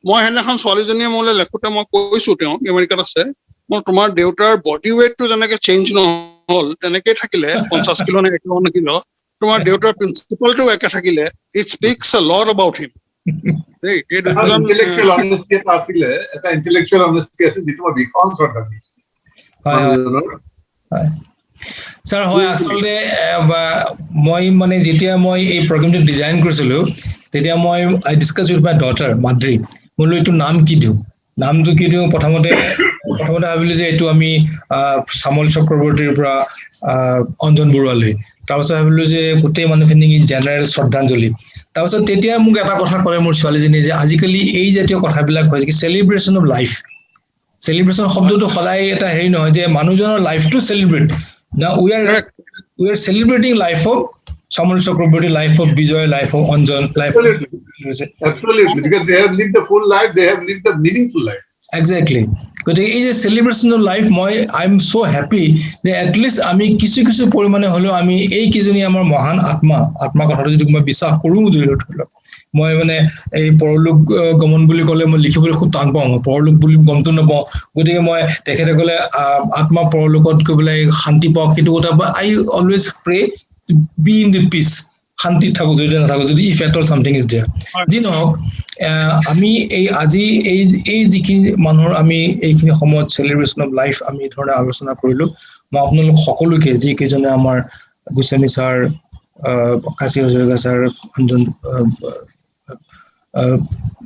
মই সেইদিনাখন ছোৱালীজনীয়ে মোলৈ লেখোতে মই কৈছো তেওঁক আমেৰিকাত আছে মই তোমাৰ দেউতাৰ বডি ৱেইটটো যেনেকে চেঞ্জ নহ'ল তেনেকে থাকিলে 50 কিলো নে 1 কিলো তোমাৰ দেউতাৰ প্ৰিন্সিপালটো একে থাকিলে ইট স্পীক্স আ লট এবাউট হিম ইন্টেলেকচুৱেল অনেষ্টি এটা আছিলে এটা ইন্টেলেকচুৱেল অনেষ্টি আছে যিটো মই ভীষণ শ্ৰদ্ধা কৰিছো স্যাৰ হয় আচলতে মই মানে যেতিয়া মই এই প্ৰগ্ৰামটো ডিজাইন কৰিছিলো তেতিয়া মই I discuss with my daughter Madri মই এইটো নাম কি দিওঁ নামটো কি দিওঁ প্ৰথমতে ভাবিলো যে এইটো আমি সামল চক্ৰৱৰ্তীৰ পৰা অঞ্জন বৰুৱালৈ তাৰপিছত ভাবিলো যে গোটেই মানুহখিনি জেনেৰেল শ্ৰদ্ধাঞ্জলি তাৰপিছত তেতিয়া মোক এটা কথা ক'লে মোৰ ছোৱালীজনী যে আজিকালি এই জাতীয় কথাবিলাক হয় কি সেলিব্ৰেশন অফ লাইফ সেলিব্ৰেশন শব্দটো সদায় এটা হেৰি নহয় যে মানুহজনৰ লাইফটো সেলিব্ৰেট না we are celebrating life of Samal Chakrabarty, life of Bijoy, life of Anjan, life absolutely because they have lived a full life, they have lived a meaningful life. Exactly. But it is a celebration of life. I am so happy that at least আমি কিছু পৰিমাণে হলেও আমি এই কিজনী আমাৰ মহান আত্মা কথাটো যদি মই বিশ্বাস কৰোঁ মই মানে এই পৰলোক গমন বুলি ক'লে মই লিখিবলৈ খুব টান পাওঁ পৰলোক বুলি গমটো নাপাওঁ গতিকে মই তেখেতে ক'লে আত্মা পৰলোকত গৈ পেলাই শান্তি পাওক সেইটো কথা I always pray be in the peace শান্তি থাকো যদি নাথাকো যদি if at all something is there যি নহওক আমি এই আজি এই যিখিনি মানুহৰ আমি এইখিনি সময়ত সেলিব্ৰেশন অফ লাইফ আমি ধৰণে আলোচনা কৰিলো মই আপোনালোক সকলোকে যি কেজনে আমাৰ Goswami sir Kashi Hazarika sir Anjan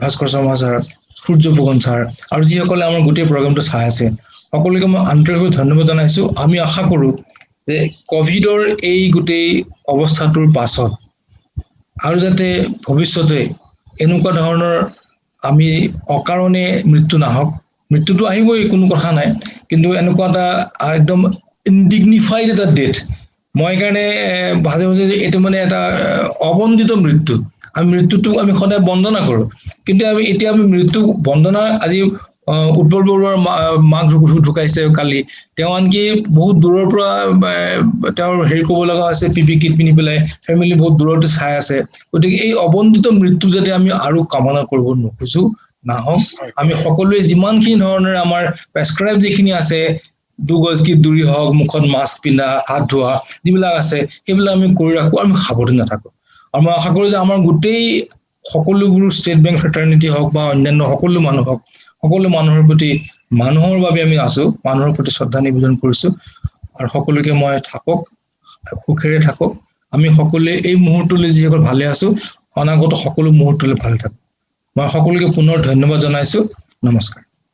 Bhaskar Sharma sir Surya Phukan sir আৰু যিসকলে আমাৰ গোটেই প্ৰগ্ৰামটো চাই আছে সকলোকে মই আন্তৰিকভাৱে ধন্যবাদ জনাইছো আমি আশা কৰো যে কোভিডৰ এই গোটেই অৱস্থাটোৰ পাছত আৰু যাতে ভৱিষ্যতে এনেকুৱা ধৰণৰ আমি অকাৰণে মৃত্যু নাহক মৃত্যুটো আহিবই কোনো কথা নাই কিন্তু এনেকুৱা এটা একদম ইনডিগনিফাইড এটা ডেথ মই কাৰণে ভাজে যে এইটো মানে এটা অবন্দিত মৃত্যু আমি মৃত্যুটো আমি সদায় বন্দনা কৰোঁ কিন্তু এতিয়া আমি মৃত্যু বন্দনা আজি উৎপল বৰুৱাৰ মাক ঢুকাইছে কালি তেওঁ আনকি বহুত দূৰৰ পৰা তেওঁৰ হেৰি ক'ব লগা হৈছে পিপি কিট পিন্ধি পেলাই ফেমিলি বহুত দূৰতে চাই আছে গতিকে এই অবন্দিত মৃত্যু যাতে আমি আৰু কামনা কৰিব নোখোজো নাহক আমি সকলোৱে যিমানখিনি ধৰণৰ আমাৰ প্ৰেছক্ৰাইব যিখিনি আছে 2 গজ কি দূৰী হওক মুখত মাস্ক পিন্ধা হাত ধোৱা যিবিলাক আছে সেইবিলাক আমি কৰি ৰাখো আমি সাৱধান নাথাকো আৰু মই আশা কৰোঁ যে আমাৰ গোটেই সকলোবোৰ ষ্টেট বেংক ফ্ৰেটাৰ্নিটি হওক বা অন্যান্য সকলো মানুহ হওক সকলো মানুহৰ প্ৰতি মানুহৰ বাবে আমি আছো মানুহৰ প্ৰতি শ্ৰদ্ধা নিবেদন কৰিছো আৰু সকলোকে মই থাকক সুখেৰে থাকক আমি সকলোৱে এই মুহূৰ্তলৈ যিসকল ভালে আছো অনাগত সকলো মুহূৰ্তলৈ ভালে থাকক মই সকলোকে পুনৰ ধন্যবাদ জনাইছো নমস্কাৰ